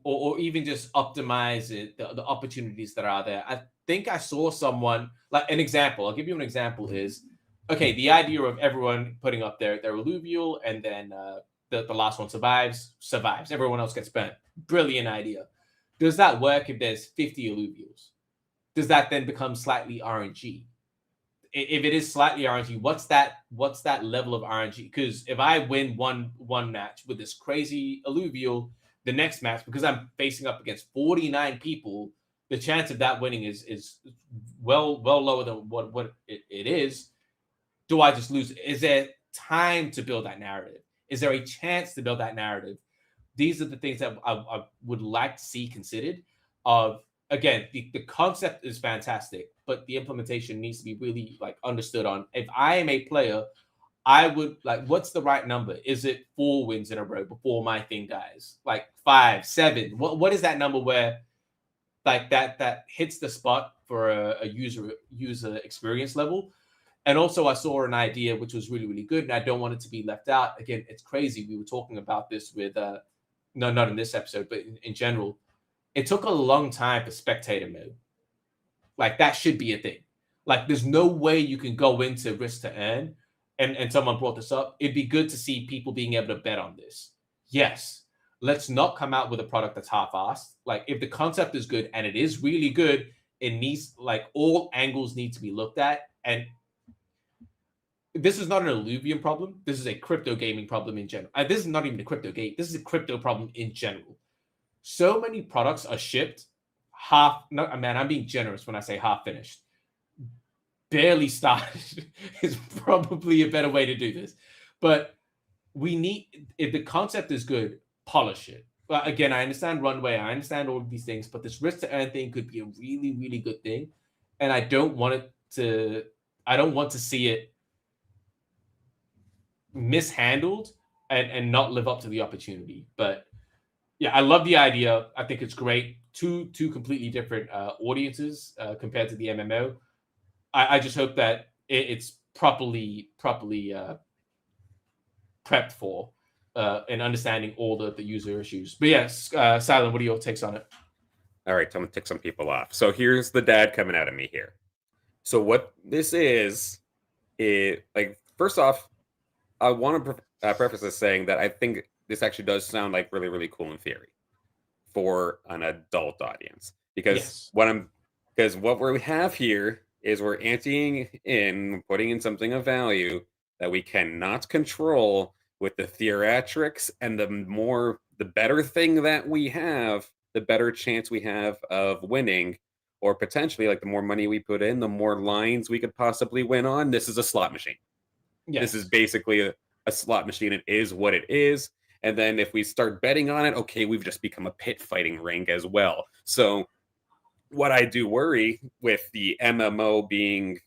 or even just optimize it, the opportunities that are there. I think I saw someone, like an example. I'll give you an example is, okay, the idea of everyone putting up their alluvial and then the last one survives. Everyone else gets burnt. Brilliant idea. Does that work if there's 50 alluvials? Does that then become slightly RNG? If it is slightly RNG, what's that level of RNG? Because if I win one match with this crazy alluvial, the next match, because I'm facing up against 49 people, the chance of that winning is well lower than what it is. Do I just lose? Is there time to build that narrative? Is there a chance to build that narrative? These are the things that I would like to see considered. Again, the concept is fantastic, but the implementation needs to be really understood on. If I am a player, I would what's the right number? Is it 4 wins in a row before my thing dies? 5, 7? What is that number where that hits the spot for a user experience level? And also I saw an idea which was really, really good, and I don't want it to be left out. Again, it's crazy. We were talking about this with not in this episode, but in general. it took a long time for spectator mode. Like, that should be a thing. Like, there's no way you can go into risk to earn. And someone brought this up. It'd be good to see people being able to bet on this. Yes, let's not come out with a product that's half-assed. Like, if the concept is good and it is really good, it needs, like, all angles need to be looked at. And this is not an Illuvium problem. This is a crypto gaming problem in general. This is not even a crypto game. This is a crypto problem in general. So many products are shipped half. No, man, I'm being generous when I say half finished. Barely started is probably a better way to do this. But we need, if the concept is good, polish it. Well, again, I understand runway. I understand all of these things, but this risk to earn thing could be a really, really good thing. And I don't want to see it mishandled and not live up to the opportunity. But yeah, I love the idea. I think it's great. Two completely different audiences compared to the MMO. I just hope that it's properly prepped for and understanding all the user issues. But yes, Silent, what are your takes on it? All right, I'm gonna tick some people off. So here's the dad coming out of me here. So what this is like, first off, I want to preface this saying that I think this actually does sound like really, really cool in theory for an adult audience, because what we have here is we're anteing in, putting in something of value that we cannot control with the theatrics, and the better thing that we have, the better chance we have of winning, or potentially, like, the more money we put in, the more lines we could possibly win on. This is a slot machine. Yes. This is basically a slot machine. It is what it is. And then if we start betting on it, okay, we've just become a pit fighting ring as well. So what I do worry with the MMO being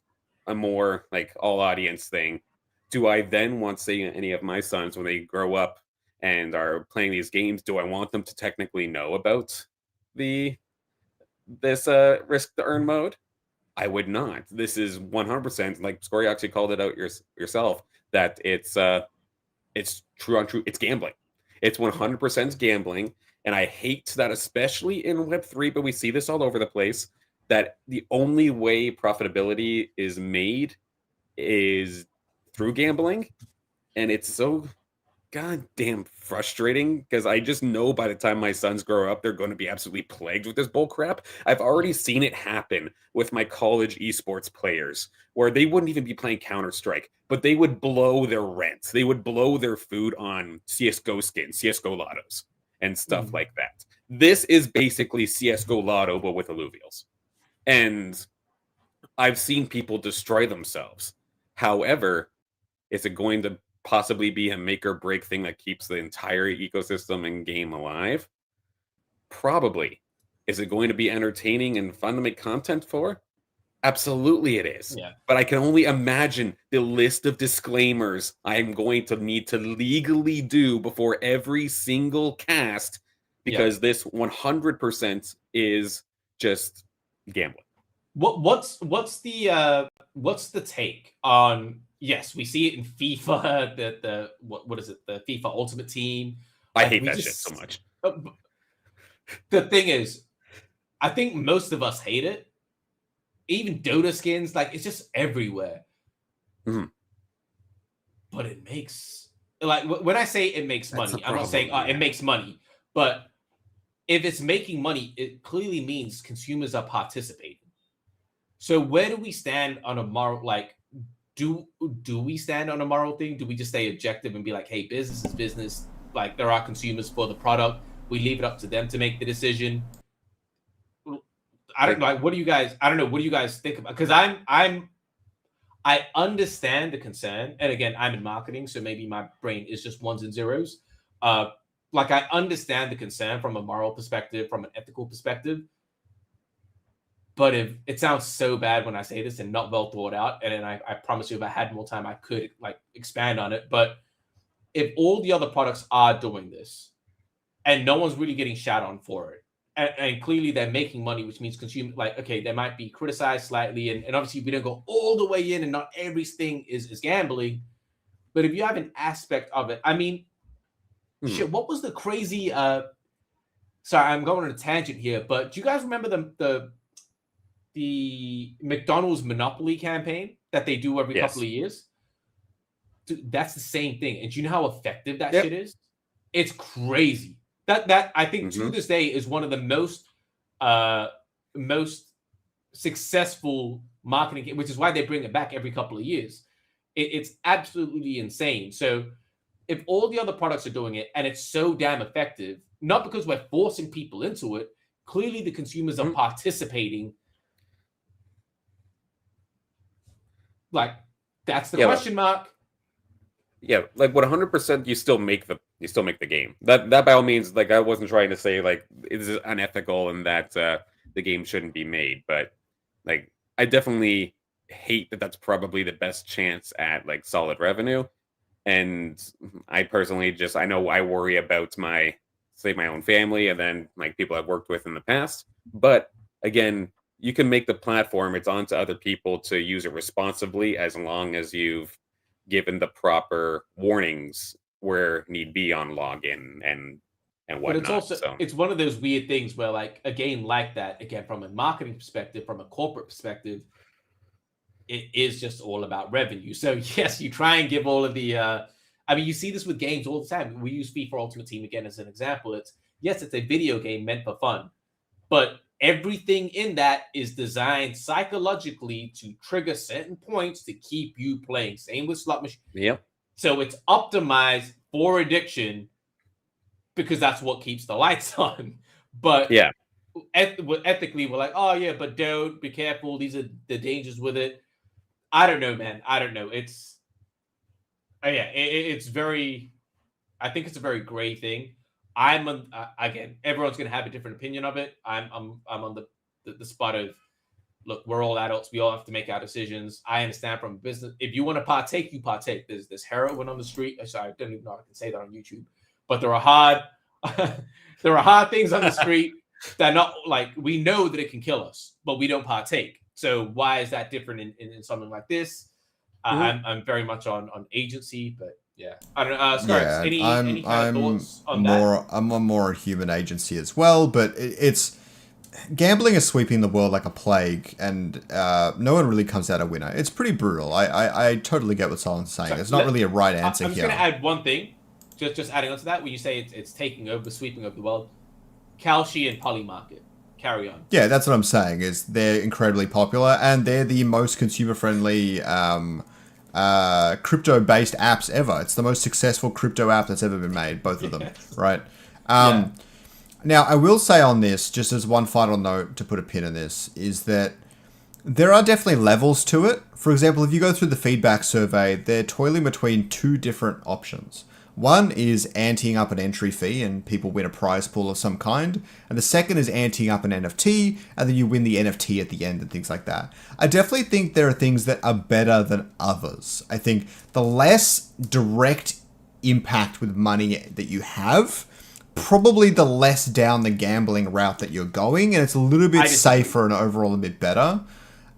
a more like all audience thing, do I then want to see any of my sons when they grow up and are playing these games, do I want them to technically know about this risk to earn mode? I would not. This is 100%, like Scoriox, you called it out yourself, that it's true on true. It's gambling. It's 100% gambling. And I hate that, especially in Web3, but we see this all over the place, that the only way profitability is made is through gambling. And it's so goddamn frustrating, because I just know by the time my sons grow up, they're going to be absolutely plagued with this bull crap. I've already seen it happen with my college esports players, where they wouldn't even be playing Counter-Strike, but they would blow their rent. They would blow their food on CSGO skins, CSGO lottos, and stuff like that. This is basically CSGO lotto, but with alluvials. And I've seen people destroy themselves. However, is it going to possibly be a make or break thing that keeps the entire ecosystem and game alive? Probably. Is it going to be entertaining and fun to make content for? Absolutely it is. Yeah. But I can only imagine the list of disclaimers I'm going to need to legally do before every single cast, because this 100% is just gambling. What's the take on? Yes, we see it in FIFA. What is it? The FIFA Ultimate Team. I hate that shit so much. The thing is, I think most of us hate it. Even Dota skins, like, it's just everywhere. Mm-hmm. But it makes, like, when I say it makes money, I'm not saying it makes money. But if it's making money, it clearly means consumers are participating. So where do we stand on a moral, like, do we stand on a moral thing? Do we just stay objective and be like, hey, business is business. Like, there are consumers for the product. We leave it up to them to make the decision. I don't know. Like, what do you guys? I don't know. What do you guys think about? Because I understand the concern, and again, I'm in marketing, so maybe my brain is just ones and zeros. Like, I understand the concern from a moral perspective, from an ethical perspective. But if it sounds so bad when I say this and not well thought out, and then I promise you, if I had more time, I could, like, expand on it. But if all the other products are doing this, and no one's really getting shat on for it, and clearly they're making money, which means consumer, like, okay, they might be criticized slightly, and obviously we don't go all the way in, and not everything is gambling. But if you have an aspect of it, I mean, shit, what was the crazy sorry, I'm going on a tangent here, but do you guys remember the McDonald's Monopoly campaign that they do every couple of years? Dude, that's the same thing. And do you know how effective that shit is? It's crazy. That I think to this day is one of the most successful marketing, which is why they bring it back every couple of years. It's absolutely insane. So if all the other products are doing it and it's so damn effective, not because we're forcing people into it, clearly the consumers are participating. Like, that's the question mark. Yeah, like 100%, you still make the game. That by all means, like, I wasn't trying to say like it is unethical and that the game shouldn't be made, but like I definitely hate that that's probably the best chance at like solid revenue. And I personally I know I worry about my own family and then like people I've worked with in the past. But again, you can make the platform, it's on to other people to use it responsibly as long as you've given the proper warnings where need be on login and whatnot. But it's also it's one of those weird things where like a game like that, again, from a marketing perspective, from a corporate perspective, it is just all about revenue. So yes, you try and give all of the I mean, you see this with games all the time. We use FIFA Ultimate Team again as an example. It's a video game meant for fun, but everything in that is designed psychologically to trigger certain points to keep you playing. Same with slot machine. Yep. So it's optimized for addiction because that's what keeps the lights on. But ethically, we're like, oh yeah, but don't be careful. These are the dangers with it. I don't know, man. I don't know. It's it's very. I think it's a very gray thing. Again, everyone's going to have a different opinion of it. I'm on the spot of, look, we're all adults. We all have to make our decisions. I understand from business. If you want to partake, you partake. There's heroin on the street. Sorry, I don't even know if I can say that on YouTube. But there are hard things on the street that not like we know that it can kill us, but we don't partake. So why is that different in something like this? I'm very much on agency, but. Yeah, I don't know. Scoriox, any kind of thoughts on that? I'm more human agency as well, but it's gambling is sweeping the world like a plague, and no one really comes out a winner. It's pretty brutal. I totally get what someone's saying. It's not really a right answer I'm here. I'm just going to add one thing, just adding on to that, when you say it's taking over, sweeping over the world. Kalshi and Polymarket. Carry on. Yeah, that's what I'm saying. Is they're incredibly popular, and they're the most consumer-friendly crypto-based apps ever. It's the most successful crypto app that's ever been made, both of them, right? Now, I will say on this, just as one final note to put a pin in this, is that there are definitely levels to it. For example, if you go through the feedback survey, they're toiling between two different options. One is anteing up an entry fee and people win a prize pool of some kind. And the second is anteing up an NFT and then you win the NFT at the end and things like that. I definitely think there are things that are better than others. I think the less direct impact with money that you have, probably the less down the gambling route that you're going. And it's a little bit safer and overall a bit better.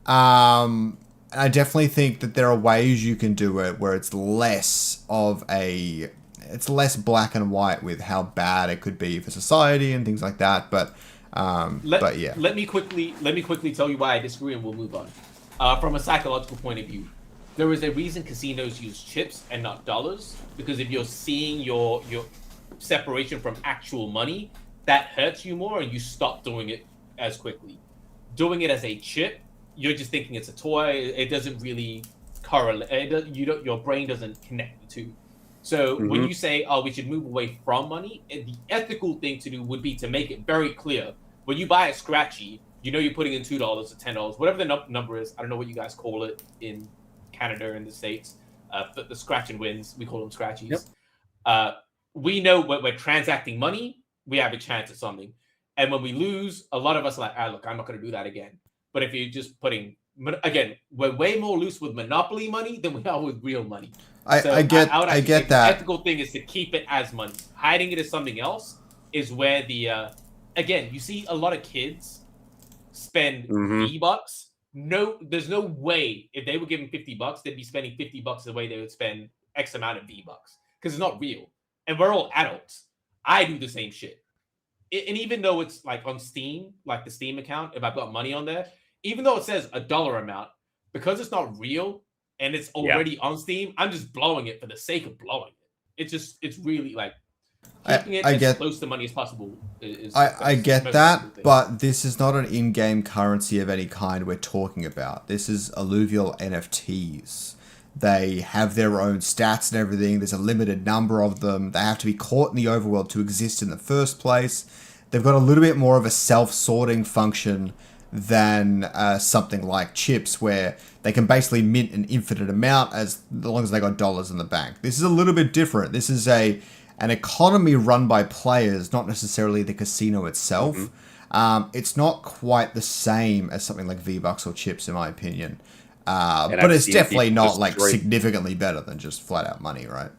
I definitely think that there are ways you can do it where it's less black and white with how bad it could be for society and things like that. But yeah. Let me quickly tell you why I disagree, and we'll move on. From a psychological point of view, there is a reason casinos use chips and not dollars, because if you're seeing your separation from actual money, that hurts you more, and you stop doing it as quickly. Doing it as a chip, you're just thinking it's a toy. It doesn't really correlate. Your brain doesn't connect the two. So when you say, oh, we should move away from money, the ethical thing to do would be to make it very clear. When you buy a scratchy, you know you're putting in $2 or $10, whatever the number is. I don't know what you guys call it in Canada and the States. But the scratch and wins, we call them scratchies. Yep. We know when we're transacting money, we have a chance at something. And when we lose, a lot of us are like, look, I'm not going to do that again. But if you're just putting, again, we're way more loose with monopoly money than we are with real money. I get that. The ethical thing is to keep it as money. Hiding it as something else is where the, again, you see a lot of kids spend V-Bucks. No, there's no way if they were given $50, they'd be spending $50 the way they would spend X amount of V-Bucks, because it's not real. And we're all adults. I do the same shit. and even though it's like on Steam, like the Steam account, if I've got money on there, even though it says a dollar amount, because it's not real and it's already on Steam, I'm just blowing it for the sake of blowing it. It's really like keeping it as close to money as possible. I get that, but this is not an in-game currency of any kind we're talking about. This is alluvial NFTs. They have their own stats and everything. There's a limited number of them. They have to be caught in the overworld to exist in the first place. They've got a little bit more of a self-sorting function than something like chips, where they can basically mint an infinite amount as long as they got dollars in the bank. This is a little bit different. This is an economy run by players, not necessarily the casino itself. It's not quite the same as something like V-Bucks or chips, in my opinion. But it's definitely not like significantly better than just flat out money, right?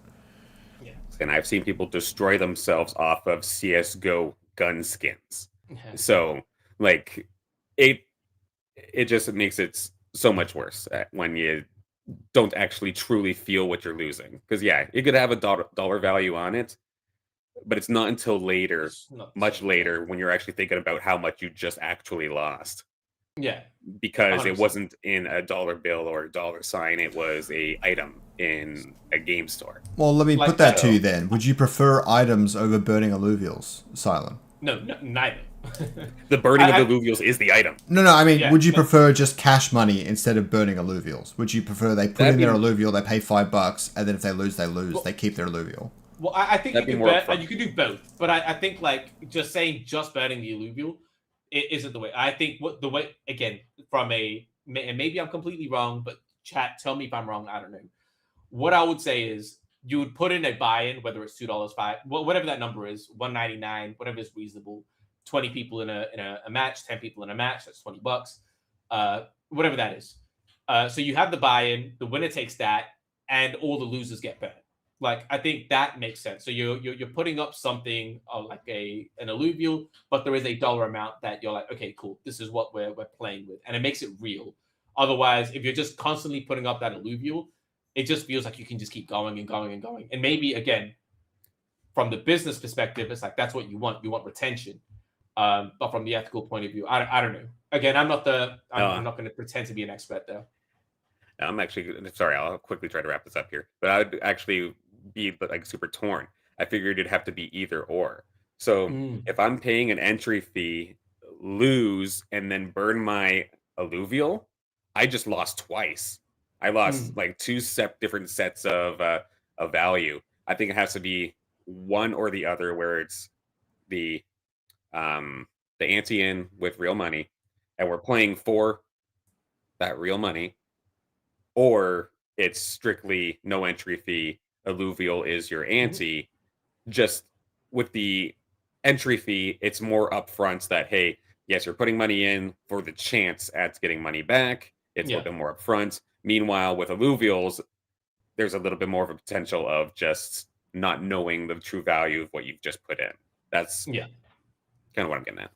Yeah. And I've seen people destroy themselves off of CSGO gun skins. So like it just makes it so much worse when you don't actually truly feel what you're losing. Because yeah, you could have a dollar value on it, but it's not until later, much later, when you're actually thinking about how much you just actually lost. Yeah. Because 100%. It wasn't in a dollar bill or a dollar sign, it was a item in a game store. Well, let me put that to you then. Would you prefer items over burning alluvials, Silent? No, neither. The burning of alluvials is the item. No, I mean, would you prefer just cash money instead of burning alluvials? Would you prefer they put in their alluvial, they pay $5, and then if they lose, they lose. They keep their alluvial. Well, I think you can do both. But I think like just saying just burning the alluvial isn't the way. I think the way, again, from and maybe I'm completely wrong, but chat, tell me if I'm wrong. I don't know. What I would say is you would put in a buy-in, whether it's $2, $5, whatever that number is, $1.99, whatever is reasonable. 20 people in a match, 10 people in a match, that's $20. Whatever that is. So you have the buy-in, the winner takes that, and all the losers get burned. Like, I think that makes sense. So you're putting up something like an alluvial, but there is a dollar amount that you're like, okay, cool, this is what we're playing with, and it makes it real. Otherwise, if you're just constantly putting up that alluvial, it just feels like you can just keep going and going and going. And maybe again, from the business perspective, it's like that's what you want. You want retention. But from the ethical point of view, I don't know. Again, I'm not going to pretend to be an expert there. I'm actually sorry. I'll quickly try to wrap this up here, but I would actually be like super torn. I figured it'd have to be either or. So if I'm paying an entry fee, lose, and then burn my alluvial, I just lost twice. I lost like two different sets of value. I think it has to be one or the other, where it's the ante in with real money, and we're playing for that real money, or it's strictly no entry fee. Alluvial is your ante. Just with the entry fee, it's more upfront that, hey, yes, you're putting money in for the chance at getting money back. It's a little bit more upfront. Meanwhile, with alluvials, there's a little bit more of a potential of just not knowing the true value of what you've just put in. That's kind of what I'm getting at.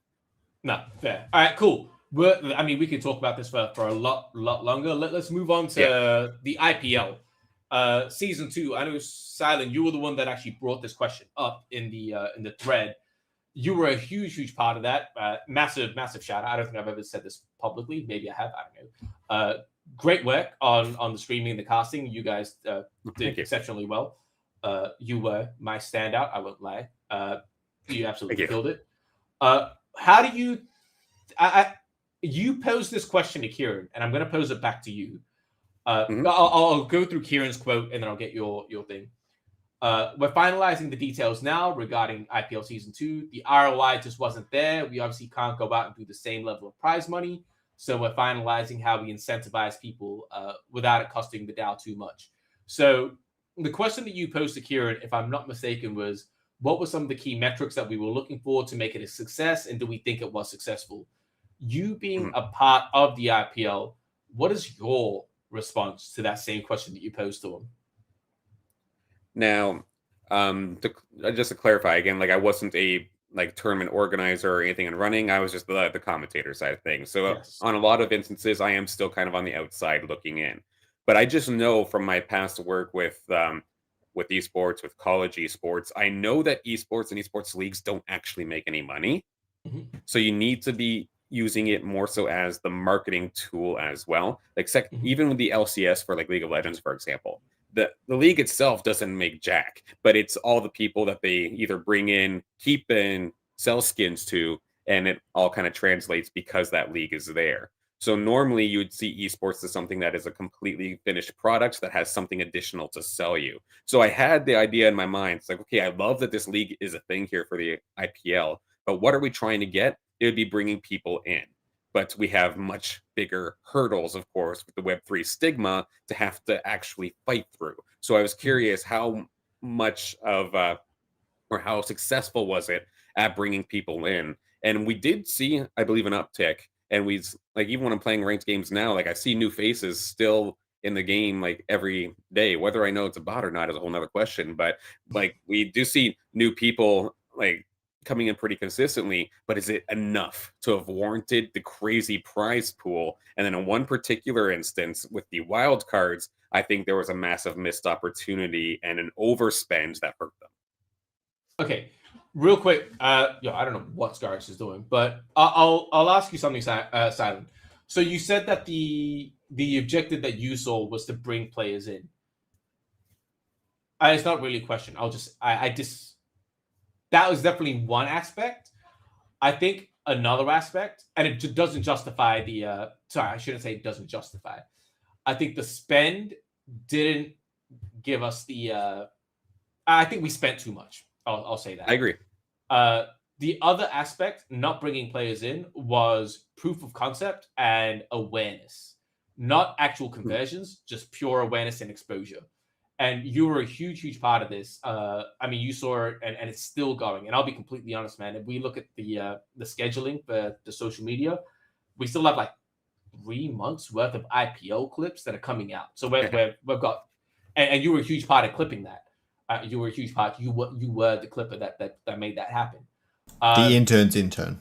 No, fair. All right, cool. We could talk about this for a lot longer. Let's move on to the IPL. Season 2. I know, Silent, you were the one that actually brought this question up in the thread. You were a huge part of that. Massive shout out. I don't think I've ever said this publicly. Maybe I have. I don't know. Great work on the streaming and the casting. You guys did exceptionally well. You were my standout. I won't lie. You absolutely killed it. How do you? You posed this question to Kieran, and I'm going to pose it back to you. I'll go through Kieran's quote, and then I'll get your thing. We're finalizing the details now regarding IPL Season 2. The ROI just wasn't there. We obviously can't go out and do the same level of prize money. So we're finalizing how we incentivize people without it costing the DAO too much. So the question that you posed to Kieran, if I'm not mistaken, was what were some of the key metrics that we were looking for to make it a success, and do we think it was successful? You being a part of the IPL, what is your response to that same question that you posed to him? Now, just to clarify again, like I wasn't a tournament organizer or anything in running. I was just the commentator side of things. So on a lot of instances, I am still kind of on the outside looking in. But I just know from my past work with with esports, with college esports. I know that esports and esports leagues don't actually make any money. So you need to be using it more so as the marketing tool as well. Like even with the LCS for like League of Legends, for example, the league itself doesn't make jack, but it's all the people that they either bring in, keep in, sell skins to, and it all kind of translates because that league is there. So normally you would see esports as something that is a completely finished product that has something additional to sell you. So I had the idea in my mind. It's like, okay, I love that this league is a thing here for the IPL, but what are we trying to get? It would be bringing people in. But we have much bigger hurdles, of course, with the Web3 stigma to have to actually fight through. So I was curious how much of, or how successful was it at bringing people in? And we did see, I believe, an uptick. And we, like, even when I'm playing ranked games now, like I see new faces still in the game like every day. Whether I know it's a bot or not is a whole nother question. But like we do see new people like coming in pretty consistently, but is it enough to have warranted the crazy prize pool? And then in one particular instance with the wild cards, I think there was a massive missed opportunity and an overspend that hurt them. Okay, real quick, I don't know what Scoriox is doing, but I'll ask you something, Silent. So you said that the objective that you saw was to bring players in. It's not really a question. That was definitely one aspect. I think another aspect, and it doesn't justify the. Sorry, I shouldn't say it doesn't justify. I think the spend didn't give us the. I think we spent too much. I'll say that. I agree. The other aspect, not bringing players in, was proof of concept and awareness, not actual conversions, just pure awareness and exposure. And you were a huge, huge part of this. I mean, you saw it, and it's still going. And I'll be completely honest, man. If we look at the scheduling for the social media, we still have like 3 months worth of IPO clips that are coming out. So we've got, and you were a huge part of clipping that. You were a huge part. You were the clipper that made that happen. The intern's intern.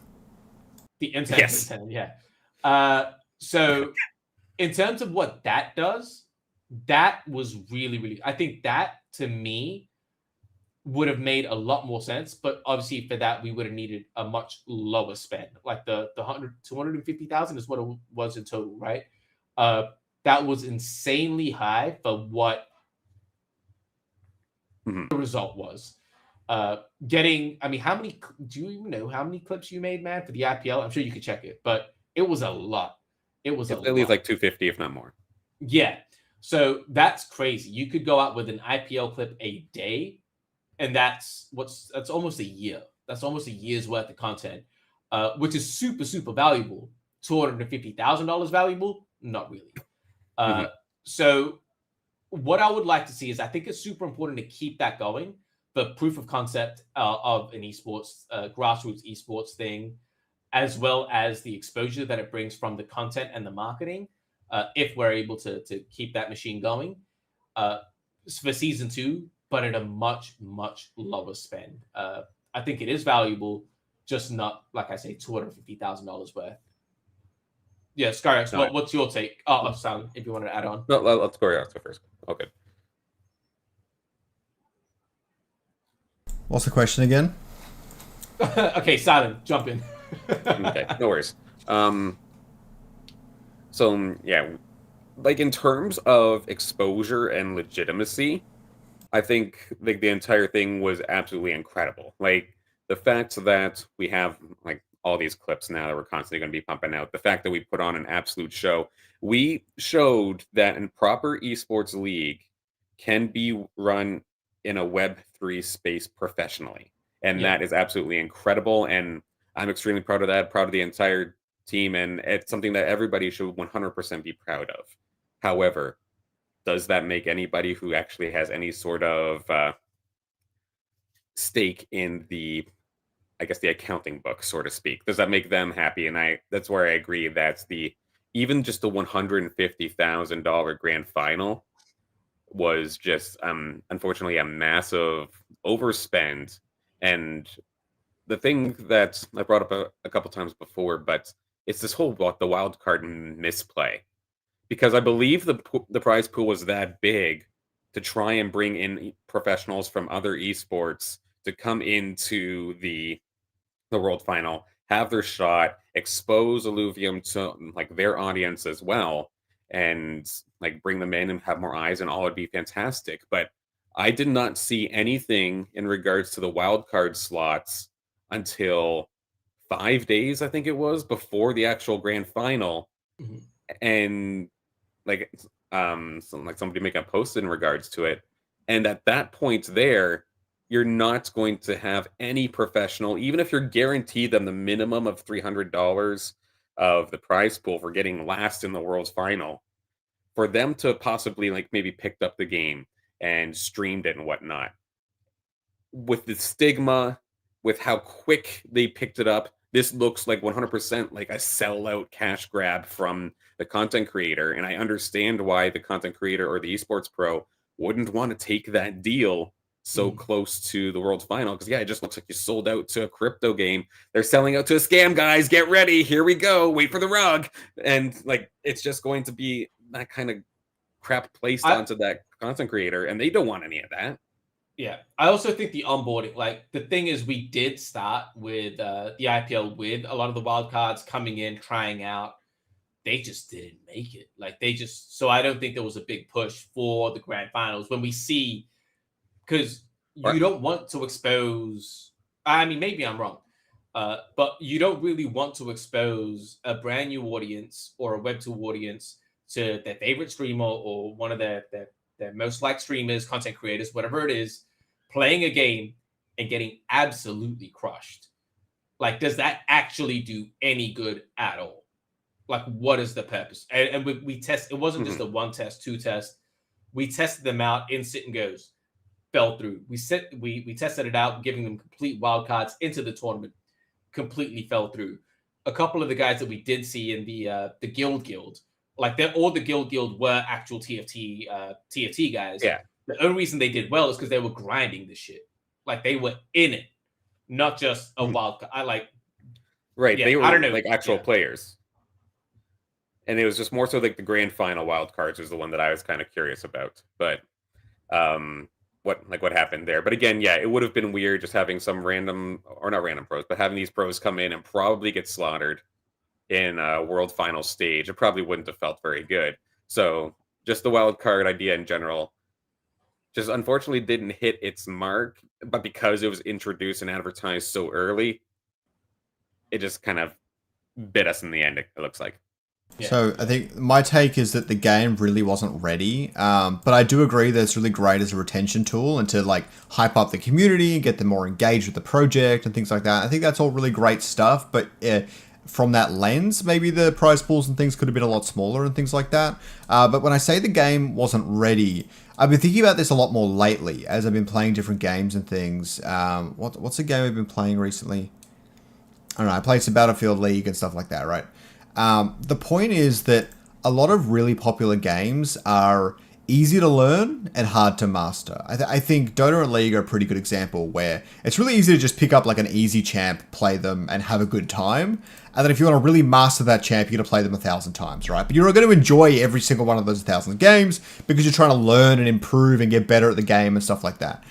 The intern's yes. intern, yeah. So in terms of what that does, that was really, really, I think that to me would have made a lot more sense. But obviously for that, we would have needed a much lower spend. Like the 250,000 is what it was in total, right? That was insanely high for what the result was. I mean, do you even know how many clips you made, man, for the IPL? I'm sure you could check it, but it was a lot. It was at least like 250, if not more. Yeah. So that's crazy. You could go out with an IPL clip a day, and that's almost a year. That's almost a year's worth of content, which is super, super valuable. $250,000 valuable? Not really. So what I would like to see is, I think it's super important to keep that going. The proof of concept of an esports, grassroots esports thing, as well as the exposure that it brings from the content and the marketing. If we're able to keep that machine going for season 2, but at a much, much lower spend. I think it is valuable, just not, like I say, $250,000 worth. Yeah, Scoriox, what's your take? Oh, Sam, if you want to add on. No, let's Scoriox go first. Okay. What's the question again? Okay, Silent, jump in. Okay, no worries. So yeah, like in terms of exposure and legitimacy, I think like the entire thing was absolutely incredible. Like the fact that we have like all these clips now that we're constantly going to be pumping out, the fact that we put on an absolute show, we showed that in proper esports league can be run in a Web3 space professionally. And that is absolutely incredible. And I'm extremely proud of that, proud of the entire team. And it's something that everybody should 100% be proud of. However, does that make anybody who actually has any sort of stake in the, I guess, the accounting book, so to speak, does that make them happy? And that's where I agree. That's even just the $150,000 grand final was just unfortunately a massive overspend. And the thing that I brought up a couple times before, but it's this whole the wild card misplay, because I believe the prize pool was that big, to try and bring in professionals from other esports to come into the world final, have their shot, expose Illuvium to like their audience as well, and like bring them in and have more eyes, and all would be fantastic. But I did not see anything in regards to the wildcard slots until 5 days, I think it was, before the actual grand final. Mhm. And like somebody making a post in regards to it. And at that point there, you're not going to have any professional, even if you're guaranteed them the minimum of $300 of the prize pool for getting last in the world's final, for them to possibly like maybe picked up the game and streamed it and whatnot. With the stigma, with how quick they picked it up, this looks like 100% like a sellout cash grab from the content creator. And I understand why the content creator or the esports pro wouldn't want to take that deal so close to the world final. Because, yeah, it just looks like you sold out to a crypto game. They're selling out to a scam, guys. Get ready. Here we go. Wait for the rug. And, like, it's just going to be that kind of crap placed onto that content creator. And they don't want any of that. Yeah, I also think the onboarding, like the thing is, we did start with the IPL with a lot of the wild cards coming in, trying out. They just didn't make it. Like so I don't think there was a big push for the grand finals when we see, because you don't want to expose. I mean, maybe I'm wrong, but you don't really want to expose a brand new audience or a Web2 audience to their favorite streamer or one of their most liked streamers, content creators, whatever it is, playing a game and getting absolutely crushed. Like, does that actually do any good at all? Like, what is the purpose? And we test. It wasn't just a 1 test, 2 test. We tested them out in sit and goes, fell through. We tested it out, giving them complete wildcards into the tournament, completely fell through. A couple of the guys that we did see in the guild, like all the guild were actual TFT guys. Yeah. The only reason they did well is because they were grinding this shit. Like, they were in it, not just a wild card. Right. Yeah, they were I don't know. Like actual players. And it was just more so like the grand final wild cards is the one that I was kind of curious about. But what happened there? But again, yeah, it would have been weird just having some random, or not random pros, but having these pros come in and probably get slaughtered in a world final stage. It probably wouldn't have felt very good. So just the wild card idea in general just unfortunately didn't hit its mark. But because it was introduced and advertised so early, it just kind of bit us in the end, it looks like. Yeah. So I think my take is that the game really wasn't ready, but I do agree that it's really great as a retention tool and to like hype up the community and get them more engaged with the project and things like that. I think that's all really great stuff, but from that lens, maybe the prize pools and things could have been a lot smaller and things like that. But when I say the game wasn't ready, I've been thinking about this a lot more lately as I've been playing different games and things. What's a game I've been playing recently? I don't know. I played some Battlefield League and stuff like that, right? The point is that a lot of really popular games are easy to learn and hard to master. I think Dota and League are a pretty good example where it's really easy to just pick up like an easy champ, play them, and have a good time. And then if you want to really master that champ, you're going to play them 1,000 times, right? But you're going to enjoy every single one of those 1,000 games because you're trying to learn and improve and get better at the game and stuff like that.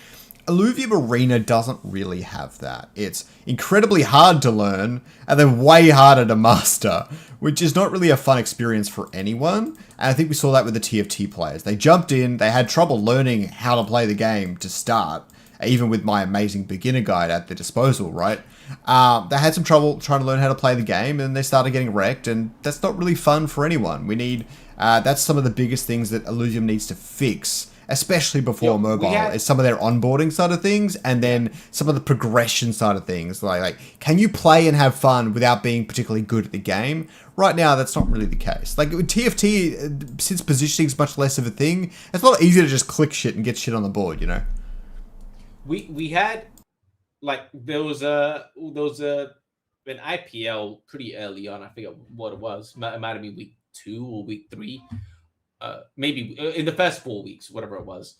Illuvium Arena doesn't really have that. It's incredibly hard to learn and then way harder to master, which is not really a fun experience for anyone. And I think we saw that with the TFT players. They jumped in, they had trouble learning how to play the game to start, even with my amazing beginner guide at their disposal, right? They had some trouble trying to learn how to play the game and they started getting wrecked, and that's not really fun for anyone. We need, that's some of the biggest things that Illuvium needs to fix, especially before mobile, is some of their onboarding side of things and then some of the progression side of things. Like, can you play and have fun without being particularly good at the game? Right now, that's not really the case. Like, with TFT, since positioning is much less of a thing, it's a lot easier to just click shit and get shit on the board, you know? We had, like, there was an IPL pretty early on. I forget what it was. It might have been week 2 or week 3. Maybe in the first 4 weeks, whatever it was,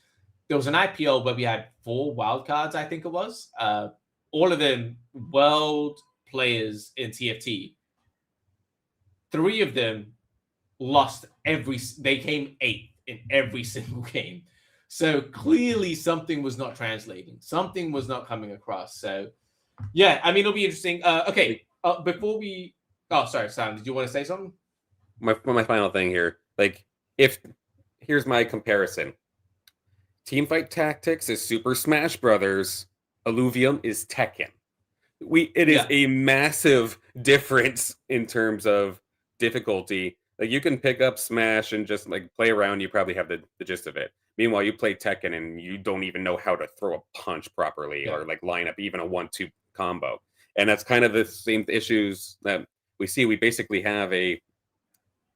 there was an IPL where we had 4 wildcards, I think it was. All of them world players in TFT. 3 of them lost they came 8th in every single game. So clearly something was not translating. Something was not coming across. So yeah, I mean, it'll be interesting. Okay, before we... Oh, sorry, Sam, did you want to say something? My final thing here. Like, here's my comparison. Teamfight Tactics is Super Smash Brothers. Illuvium is Tekken. It is a massive difference in terms of difficulty. Like, you can pick up Smash and just like play around. You probably have the gist of it. Meanwhile, you play Tekken and you don't even know how to throw a punch properly or like line up even a 1-2 combo. And that's kind of the same issues that we see. We basically have a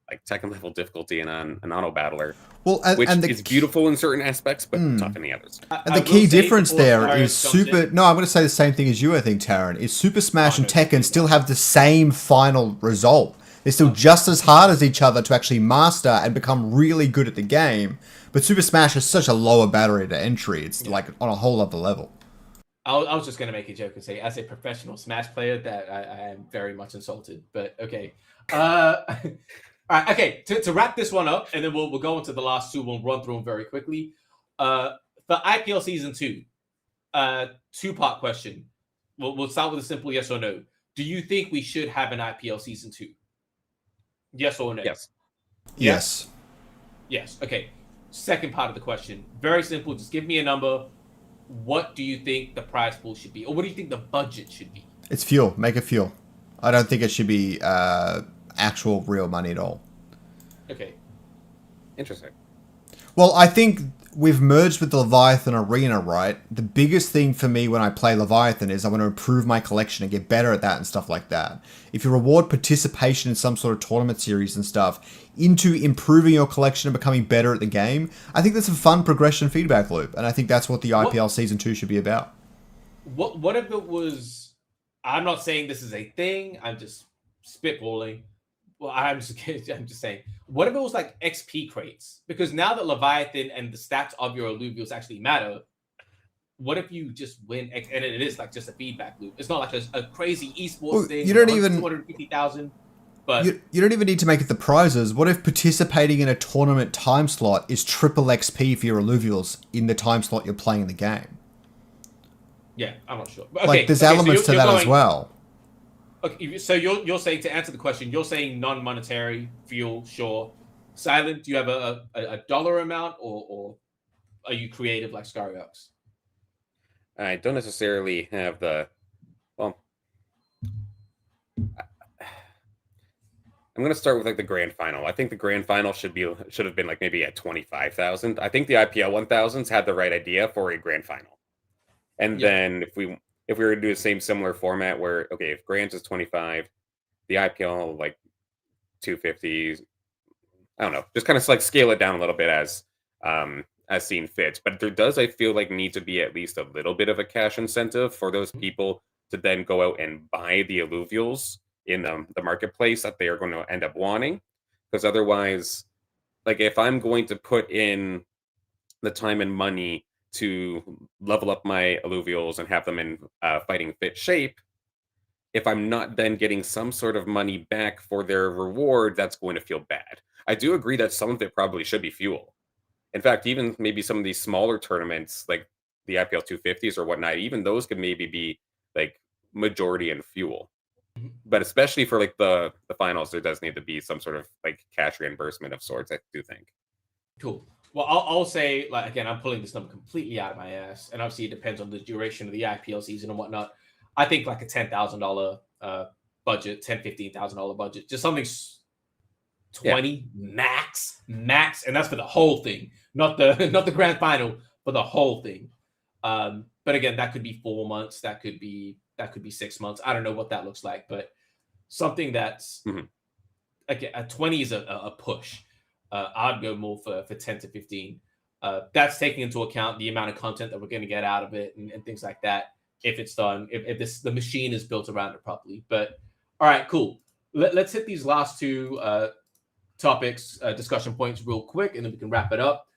like Tekken level difficulty in an auto battler, which is beautiful in certain aspects, but tough in the others. And the key difference there is Super... No, I'm going to say the same thing as you, I think, Taran, is Super Smash and Tekken still have the same final result. They're still just as hard as each other to actually master and become really good at the game. But Super Smash is such a lower barrier to entry. It's like on a whole other level. I was just going to make a joke and say, as a professional Smash player, that I am very much insulted. But okay. All right, okay, to wrap this one up, and then we'll go into the last two. We'll run through them very quickly. For IPL Season 2, two-part question. We'll start with a simple yes or no. Do you think we should have an IPL Season 2? Yes or no? Yes. Yes. Yes, okay. Second part of the question. Very simple. Just give me a number. What do you think the prize pool should be? Or what do you think the budget should be? It's fuel. Make it fuel. I don't think it should be... actual real money at all. Okay. Interesting. Well, I think we've merged with the Leviathan Arena, right? The biggest thing for me when I play Leviathan is I want to improve my collection and get better at that and stuff like that. If you reward participation in some sort of tournament series and stuff into improving your collection and becoming better at the game, I think that's a fun progression feedback loop. And I think that's what the IPL Season 2 should be about. What if it was... I'm not saying this is a thing. I'm just spitballing. Well, I'm just saying, what if it was like XP crates? Because now that Leviathan and the stats of your alluvials actually matter, what if you just win? And it is like just a feedback loop. It's not like a crazy esports thing. You don't even 250,000. But you don't even need to make it the prizes. What if participating in a tournament time slot is triple XP for your alluvials in the time slot you're playing the game? Yeah, I'm not sure. But, like there's elements to that as well. Okay, so you're saying, to answer the question, you're saying non-monetary fuel, sure. Silent, do you have a dollar amount, or are you creative like Scoriox? I don't necessarily have the... Well, I'm going to start with like the grand final. I think the grand final should have been like maybe at 25,000. I think the IPL 1000s had the right idea for a grand final. And then if we were to do the same similar format where, okay, if Grants is 25, the IPL like 250, I don't know, just kind of like scale it down a little bit as seen fits. But there does, I feel like, need to be at least a little bit of a cash incentive for those people to then go out and buy the alluvials in the marketplace that they are going to end up wanting. Because otherwise, like if I'm going to put in the time and money to level up my alluvials and have them in fighting fit shape, if I'm not then getting some sort of money back for their reward, that's going to feel bad. I do agree that some of it probably should be fuel. In fact, even maybe some of these smaller tournaments, like the IPL 250s or whatnot, even those could maybe be like majority in fuel. But especially for like the finals, there does need to be some sort of like cash reimbursement of sorts, I do think. Cool. Well, I'll say, like, again, I'm pulling this number completely out of my ass, and obviously it depends on the duration of the IPL season and whatnot. I think like a $10,000 budget, $10,000-$15,000 budget, just something 20 max, and that's for the whole thing, not the grand final, for the whole thing. But again, that could be 4 months, that could be 6 months. I don't know what that looks like, but something that's again, a 20 is a push. I'd go more for 10 to 15. That's taking into account the amount of content that we're going to get out of it and things like that. If it's done, if the machine is built around it properly. But all right, cool. Let's hit these last two topics, discussion points real quick, and then we can wrap it up.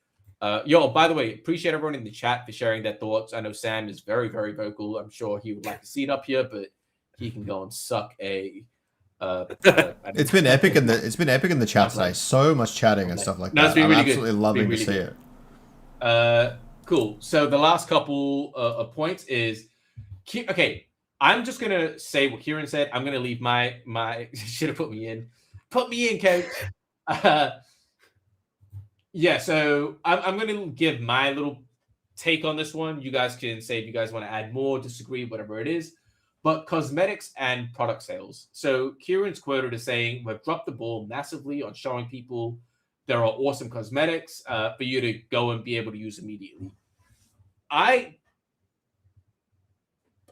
By the way, appreciate everyone in the chat for sharing their thoughts. I know Sam is very, very vocal. I'm sure he would like to see it up here, but he can go and suck a... it's been epic in the chat today. So much chatting and stuff like that. I'm absolutely loving to see it. Cool. So the last couple of points is okay. I'm just gonna say what Kieran said. I'm gonna leave my should have put me in, coach. Yeah. So I'm gonna give my little take on this one. You guys can say if you guys want to add more, disagree, whatever it is. But cosmetics and product sales. So Kieran's quoted as saying, "We've dropped the ball massively on showing people there are awesome cosmetics for you to go and be able to use immediately." I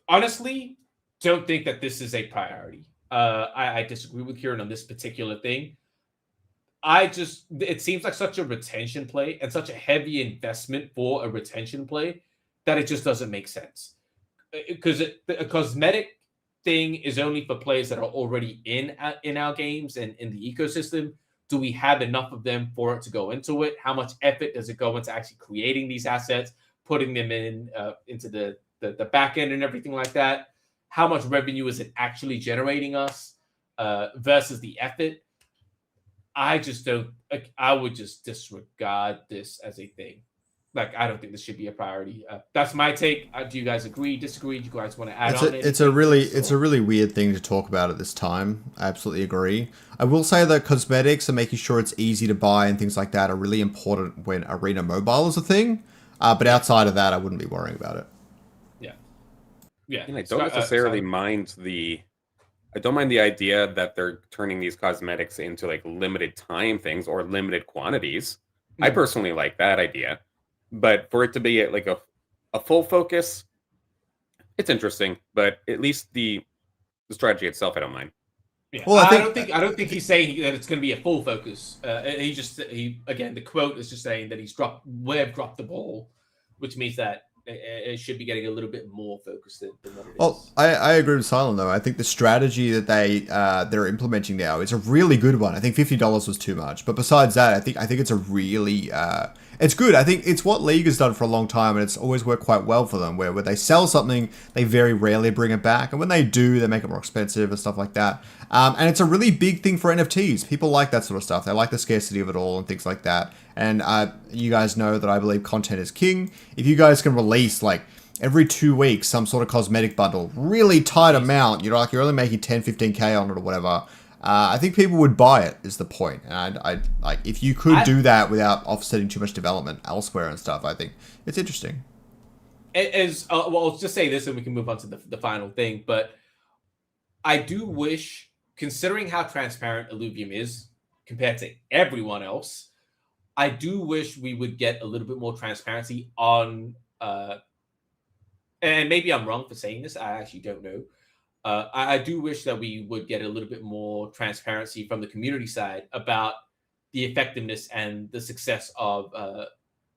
honestly don't think that this is a priority. I disagree with Kieran on this particular thing. It seems like such a retention play and such a heavy investment for a retention play that it just doesn't make sense. Because a cosmetic thing is only for players that are already in our games and in the ecosystem. Do we have enough of them for it to go into it? How much effort does it go into actually creating these assets, putting them into the back end and everything like that? How much revenue is it actually generating us versus the effort? I just don't. I would just disregard this as a thing. Like, I don't think this should be a priority. That's my take. Do you guys agree? Disagree? Do you guys want to add on? It's a really weird thing to talk about at this time. I absolutely agree. I will say that cosmetics and making sure it's easy to buy and things like that are really important when Arena Mobile is a thing. But outside of that, I wouldn't be worrying about it. Yeah. And I don't necessarily mind I don't mind the idea that they're turning these cosmetics into like limited time things or limited quantities. I personally like that idea. But for it to be like a full focus, it's interesting. But at least the strategy itself, I don't mind. Yeah. Well, I don't think he's saying that it's going to be a full focus. Again, the quote is just saying that we've dropped the ball, which means that it should be getting a little bit more focused than what it is. Well, I agree with Silent though. I think the strategy that they're implementing now is a really good one. I think $50 was too much, but besides that, I think it's a really it's good. I think it's what League has done for a long time, and it's always worked quite well for them. Where they sell something, they very rarely bring it back, and when they do, they make it more expensive and stuff like that. And it's a really big thing for NFTs. People like that sort of stuff. They like the scarcity of it all and things like that. And you guys know that I believe content is king. If you guys can release like every 2 weeks some sort of cosmetic bundle, really tight amount, you're only making 10, 15k on it or whatever. I think people would buy it. Is the point. And I like if you could do that without offsetting too much development elsewhere and stuff. I think it's interesting. Well, let's just say this, and we can move on to the final thing. But I do wish, considering how transparent Illuvium is compared to everyone else, I do wish we would get a little bit more transparency on, and maybe I'm wrong for saying this. I actually don't know. I do wish that we would get a little bit more transparency from the community side about the effectiveness and the success of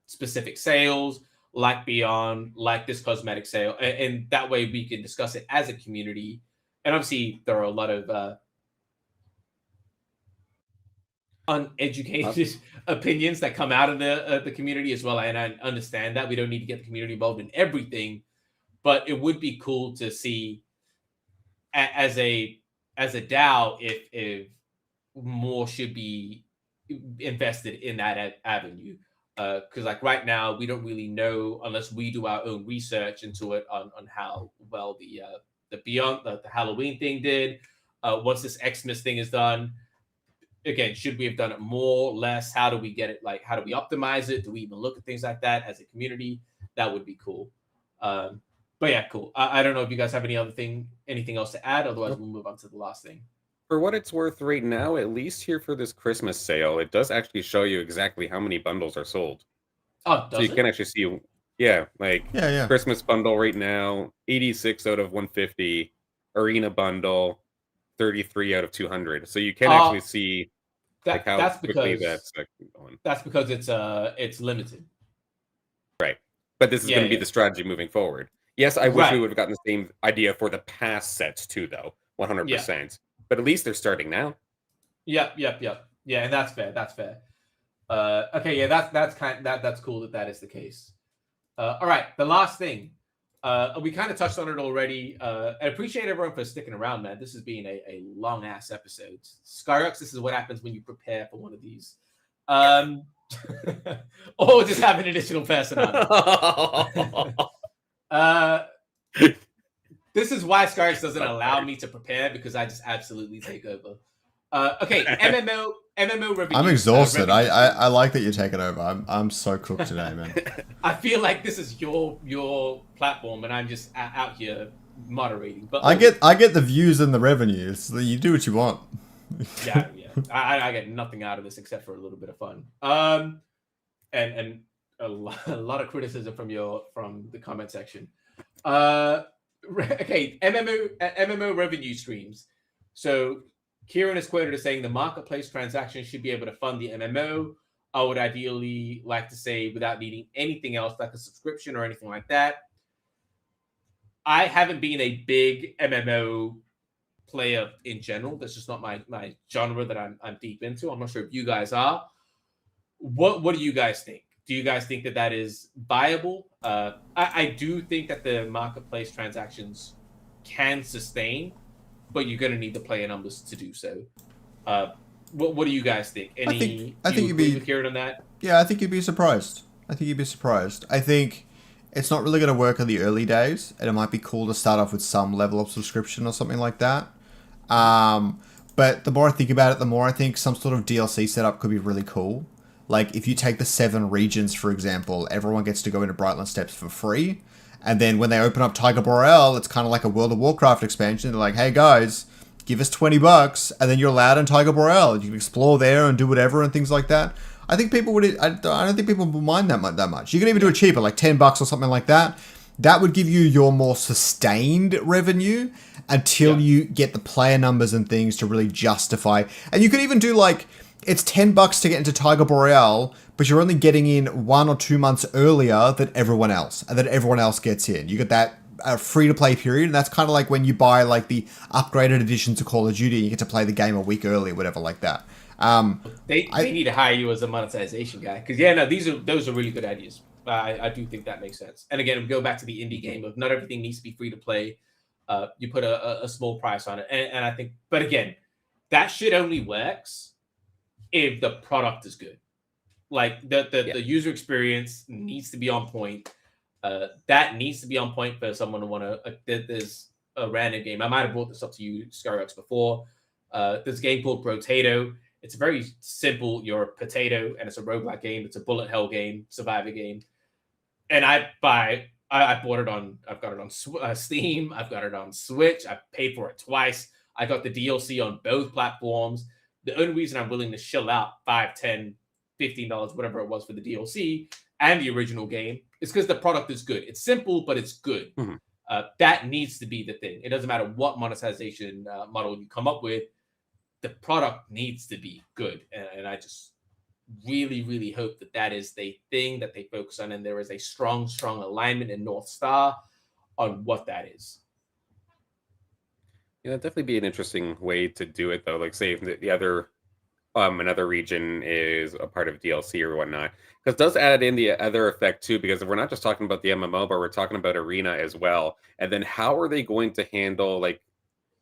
specific sales, like Beyond, like this cosmetic sale, and that way we can discuss it as a community. And obviously, there are a lot of uneducated opinions that come out of the community as well, and I understand that we don't need to get the community involved in everything, but it would be cool to see as a DAO if more should be invested in that avenue, because like right now we don't really know unless we do our own research into it on how well the Beyond the Halloween thing did. Once this Xmas thing is done, again, should we have done it more, less? How do we get it? Like, how do we optimize it? Do we even look at things like that as a community? That would be cool. But yeah, cool. I don't know if you guys have anything else to add. Otherwise, we'll move on to the last thing. For what it's worth right now, at least here for this Christmas sale, it does actually show you exactly how many bundles are sold. Oh, does so you can actually see, Christmas bundle right now, 86 out of 150. Arena bundle, 33 out of 200. So you can actually see how quickly that's going. That's because it's limited. Right. But this is going to be the strategy moving forward. Yes, I wish we would have gotten the same idea for the past sets too, though. 100%. Yeah. But at least they're starting now. Yep. Yeah, and that's fair. Okay, yeah, that's cool that is the case. All right, the last thing. We kind of touched on it already. I appreciate everyone for sticking around, man. This has been a long ass episode. Scoriox, this is what happens when you prepare for one of these. Or just have an additional person on. This is why Scoriox doesn't allow me to prepare, because I just absolutely take over. Okay, MMO reviews. I'm exhausted. I like that you're taking over. I'm so cooked today, man. I feel like this is your platform, and I'm just out here moderating. But I get the views and the revenues. So you do what you want. yeah. I get nothing out of this except for a little bit of fun. And a lot of criticism from the comment section. Okay, MMO revenue streams. So Kieran is quoted as saying the marketplace transactions should be able to fund the MMO. I would ideally like to say without needing anything else, like a subscription or anything like that. I haven't been a big MMO player in general. That's just not my genre that I'm deep into. I'm not sure if you guys are. What do you guys think? Do you guys think that is viable? I do think that the marketplace transactions can sustain, but you're going to need the player numbers to do so. What do you guys think? I think you'd be Kieran on that. Yeah, I think you'd be surprised. I think it's not really going to work in the early days, and it might be cool to start off with some level of subscription or something like that. But the more I think about it, the more I think some sort of DLC setup could be really cool. Like, if you take the 7 regions, for example, everyone gets to go into Brightland Steppes for free. And then when they open up Tiger Boreal, it's kind of like a World of Warcraft expansion. They're like, hey, guys, give us $20, and then you're allowed in Tiger Boreal. You can explore there and do whatever and things like that. I think people would... I don't think people would mind that much. You can even do it cheaper, like $10 or something like that. That would give you your more sustained revenue until you get the player numbers and things to really justify. And you could even do, like... It's $10 to get into Tiger Boreal, but you're only getting in 1 or 2 months earlier than everyone else, and then everyone else gets in. You get that free-to-play period, and that's kind of like when you buy like the upgraded edition to Call of Duty, and you get to play the game a week early, or whatever like that. They need to hire you as a monetization guy, because those are really good ideas. I do think that makes sense. And again, we go back to the indie game of not everything needs to be free to play. You put a small price on it, and I think, but again, that shit only works if the product is good. Like the user experience needs to be on point. That needs to be on point for someone to want to. There's a random game. I might have brought this up to you, Scoriox, before. There's a game called Brotato. It's very simple. You're a potato, and it's a roguelike game. It's a bullet hell game, survivor game. And I bought it on. I've got it on Steam. I've got it on Switch. I paid for it twice. I got the DLC on both platforms. The only reason I'm willing to shell out $5, $10, $15, whatever it was for the DLC and the original game is because the product is good. It's simple, but it's good. Mm-hmm. That needs to be the thing. It doesn't matter what monetization model you come up with. The product needs to be good. And I just really, really hope that is the thing that they focus on. And there is a strong, strong alignment in North Star on what that is. Yeah, that'd definitely be an interesting way to do it, though. Like, say if the other, another region is a part of DLC or whatnot, because it does add in the other effect too. Because we're not just talking about the MMO, but we're talking about Arena as well. And then how are they going to handle like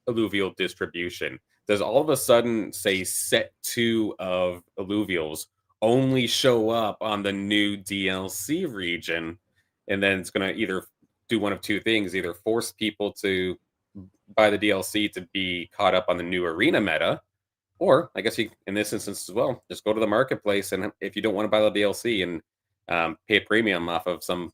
alluvial distribution? Does all of a sudden, say, set 2 of alluvials only show up on the new DLC region, and then it's going to either do one of two things: either force people to buy the DLC to be caught up on the new arena meta, or I guess you, in this instance as well, just go to the marketplace, and if you don't want to buy the DLC, and pay a premium off of some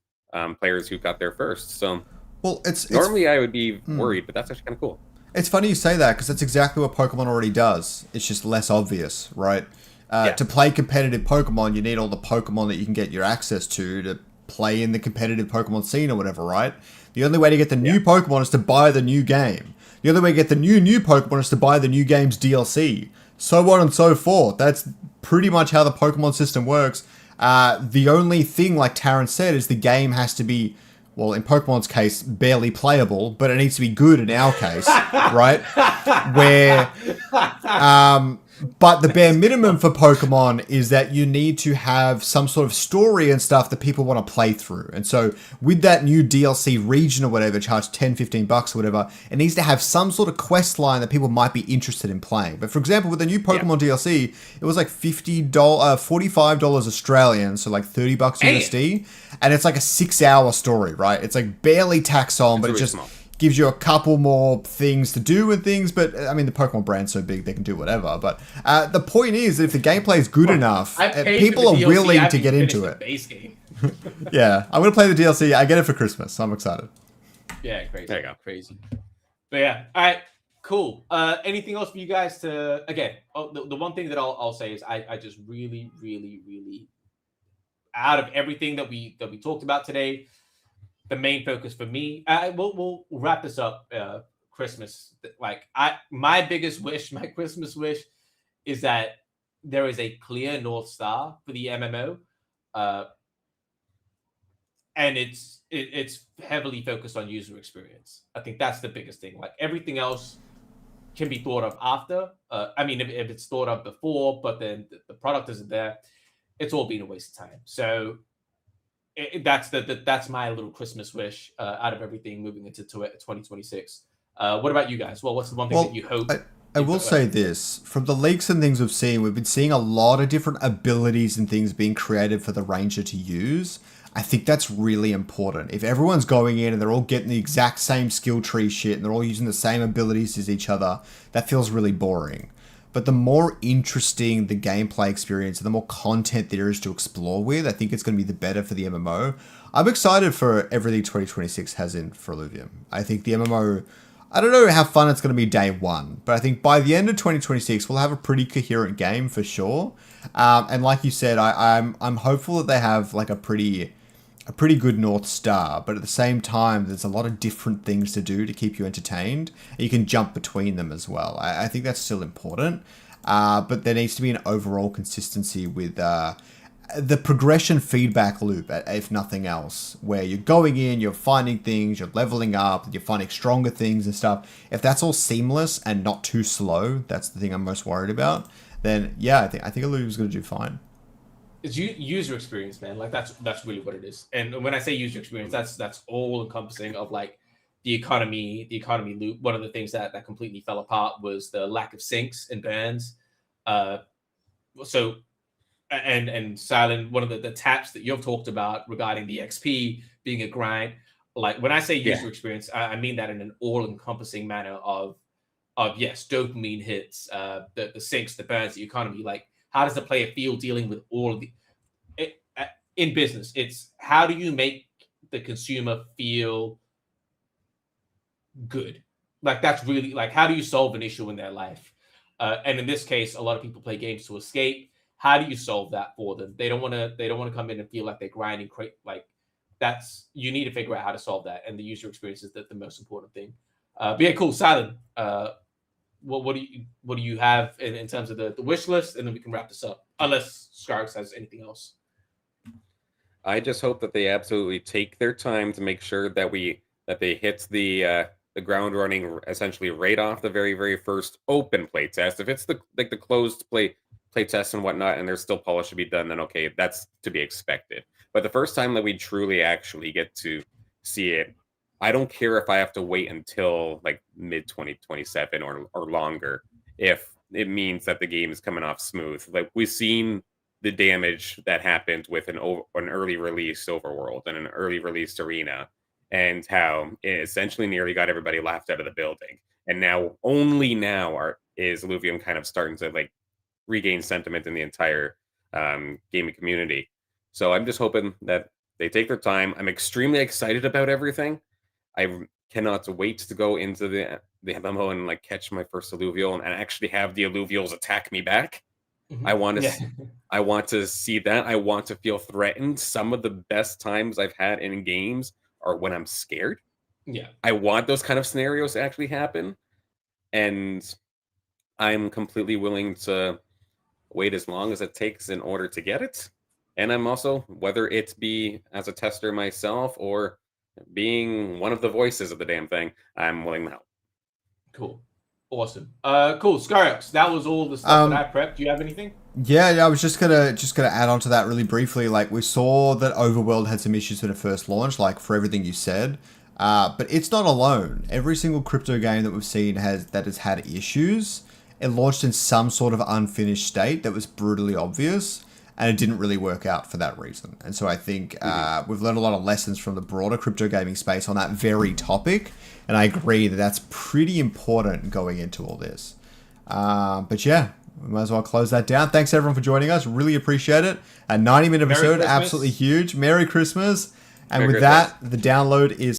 players who got there first. So, well, it's normally I would be worried, but that's actually kind of cool. It's funny you say that, because that's exactly what Pokemon already does. It's just less obvious, right? To play competitive Pokemon, you need all the Pokemon that you can get your access to play in the competitive Pokemon scene or whatever, right? The only way to get the new Pokemon is to buy the new game. The only way to get the new Pokemon is to buy the new game's DLC. So on and so forth. That's pretty much how the Pokemon system works. The only thing, like Taryn said, is the game has to be, well, in Pokemon's case, barely playable, but it needs to be good in our case, right? Where But the bare minimum for Pokemon is that you need to have some sort of story and stuff that people want to play through. And so with that new DLC region or whatever, charge 10, 15 bucks or whatever, it needs to have some sort of quest line that people might be interested in playing. But for example, with the new Pokemon DLC, it was like $45 Australian, so like 30 bucks USD. And it's like a 6-hour story, right? It's like barely tax on, but it's just... small. Gives you a couple more things to do and things, but I mean, the Pokemon brand's so big they can do whatever. But the point is that if the gameplay is good enough, people are willing to get into it. Base game. Yeah, I'm gonna play the DLC. I get it for Christmas, so I'm excited. Yeah, crazy. There you go. Crazy. But yeah, all right, cool. Anything else for you guys to again? The one thing that I'll say is I just really, really, really, out of everything that we talked about today, the main focus for me, we'll wrap this up. Christmas, like my biggest wish, my Christmas wish, is that there is a clear North Star for the MMO, and it's heavily focused on user experience. I think that's the biggest thing. Like everything else can be thought of after. I mean, if it's thought of before, but then the product isn't there, it's all been a waste of time. So. That's my little Christmas wish out of everything moving into 2026. What about you guys? Well, what's the one thing that you hope? I will say this. From the leaks and things we've seen, we've been seeing a lot of different abilities and things being created for the Ranger to use. I think that's really important. If everyone's going in and they're all getting the exact same skill tree shit and they're all using the same abilities as each other, that feels really boring. But the more interesting the gameplay experience and the more content there is to explore with, I think it's going to be the better for the MMO. I'm excited for everything 2026 has in for Illuvium. I think the MMO, I don't know how fun it's going to be day one, but I think by the end of 2026, we'll have a pretty coherent game for sure. And like you said, I'm hopeful that they have like a pretty good North Star, but at the same time, there's a lot of different things to do to keep you entertained. And you can jump between them as well. I think that's still important. But there needs to be an overall consistency with the progression feedback loop, if nothing else, where you're going in, you're finding things, you're leveling up, you're finding stronger things and stuff. If that's all seamless and not too slow, that's the thing I'm most worried about. Then yeah, I think Illuvium's going to do fine. It's user experience, man. Like that's really what it is. And when I say user experience, that's all encompassing of like the economy loop. One of the things that completely fell apart was the lack of syncs and bans. So and Silent, one of the taps that you've talked about regarding the XP being a grind. Like when I say user experience, I mean that in an all-encompassing manner of yes, dopamine hits, the syncs, the bans, the economy, like. How does the player feel dealing with all of in business? It's how do you make the consumer feel good? Like that's really like how do you solve an issue in their life? And in this case, a lot of people play games to escape. How do you solve that for them? They don't want to come in and feel like they're grinding. Like that's you need to figure out how to solve that. And the user experience is the most important thing. But yeah, cool, Silent. What do you have in terms of the wish list, and then we can wrap this up. Unless Scoriox has anything else. I just hope that they absolutely take their time to make sure that they hit the ground running essentially right off the very, very first open play test. If it's the closed play test and whatnot, and there's still polish to be done, then okay, that's to be expected. But the first time that we truly actually get to see it, I don't care if I have to wait until like mid 2027 or longer if it means that the game is coming off smooth. Like we've seen the damage that happened with an early release overworld and an early release arena, and how it essentially nearly got everybody laughed out of the building. And now only now is Illuvium kind of starting to like regain sentiment in the entire gaming community. So I'm just hoping that they take their time. I'm extremely excited about everything. I cannot wait to go into the MMO and like catch my first alluvial and actually have the alluvials attack me back. Mm-hmm. I want to see that. I want to feel threatened. Some of the best times I've had in games are when I'm scared. Yeah. I want those kind of scenarios to actually happen. And I'm completely willing to wait as long as it takes in order to get it. And I'm also, whether it be as a tester myself or being one of the voices of the damn thing, I'm willing to help. Cool. Awesome. Cool. Scoriox, that was all the stuff that I prepped. Do you have anything? Yeah, I was just gonna add on to that really briefly. Like, we saw that Overworld had some issues when it first launched, like for everything you said. But it's not alone. Every single crypto game that we've seen has had issues. It launched in some sort of unfinished state that was brutally obvious, and it didn't really work out for that reason. And so I think we've learned a lot of lessons from the broader crypto gaming space on that very topic. And I agree that that's pretty important going into all this. But yeah, we might as well close that down. Thanks everyone for joining us. Really appreciate it. A 90-minute episode, absolutely huge. Merry Christmas. And with that, the download is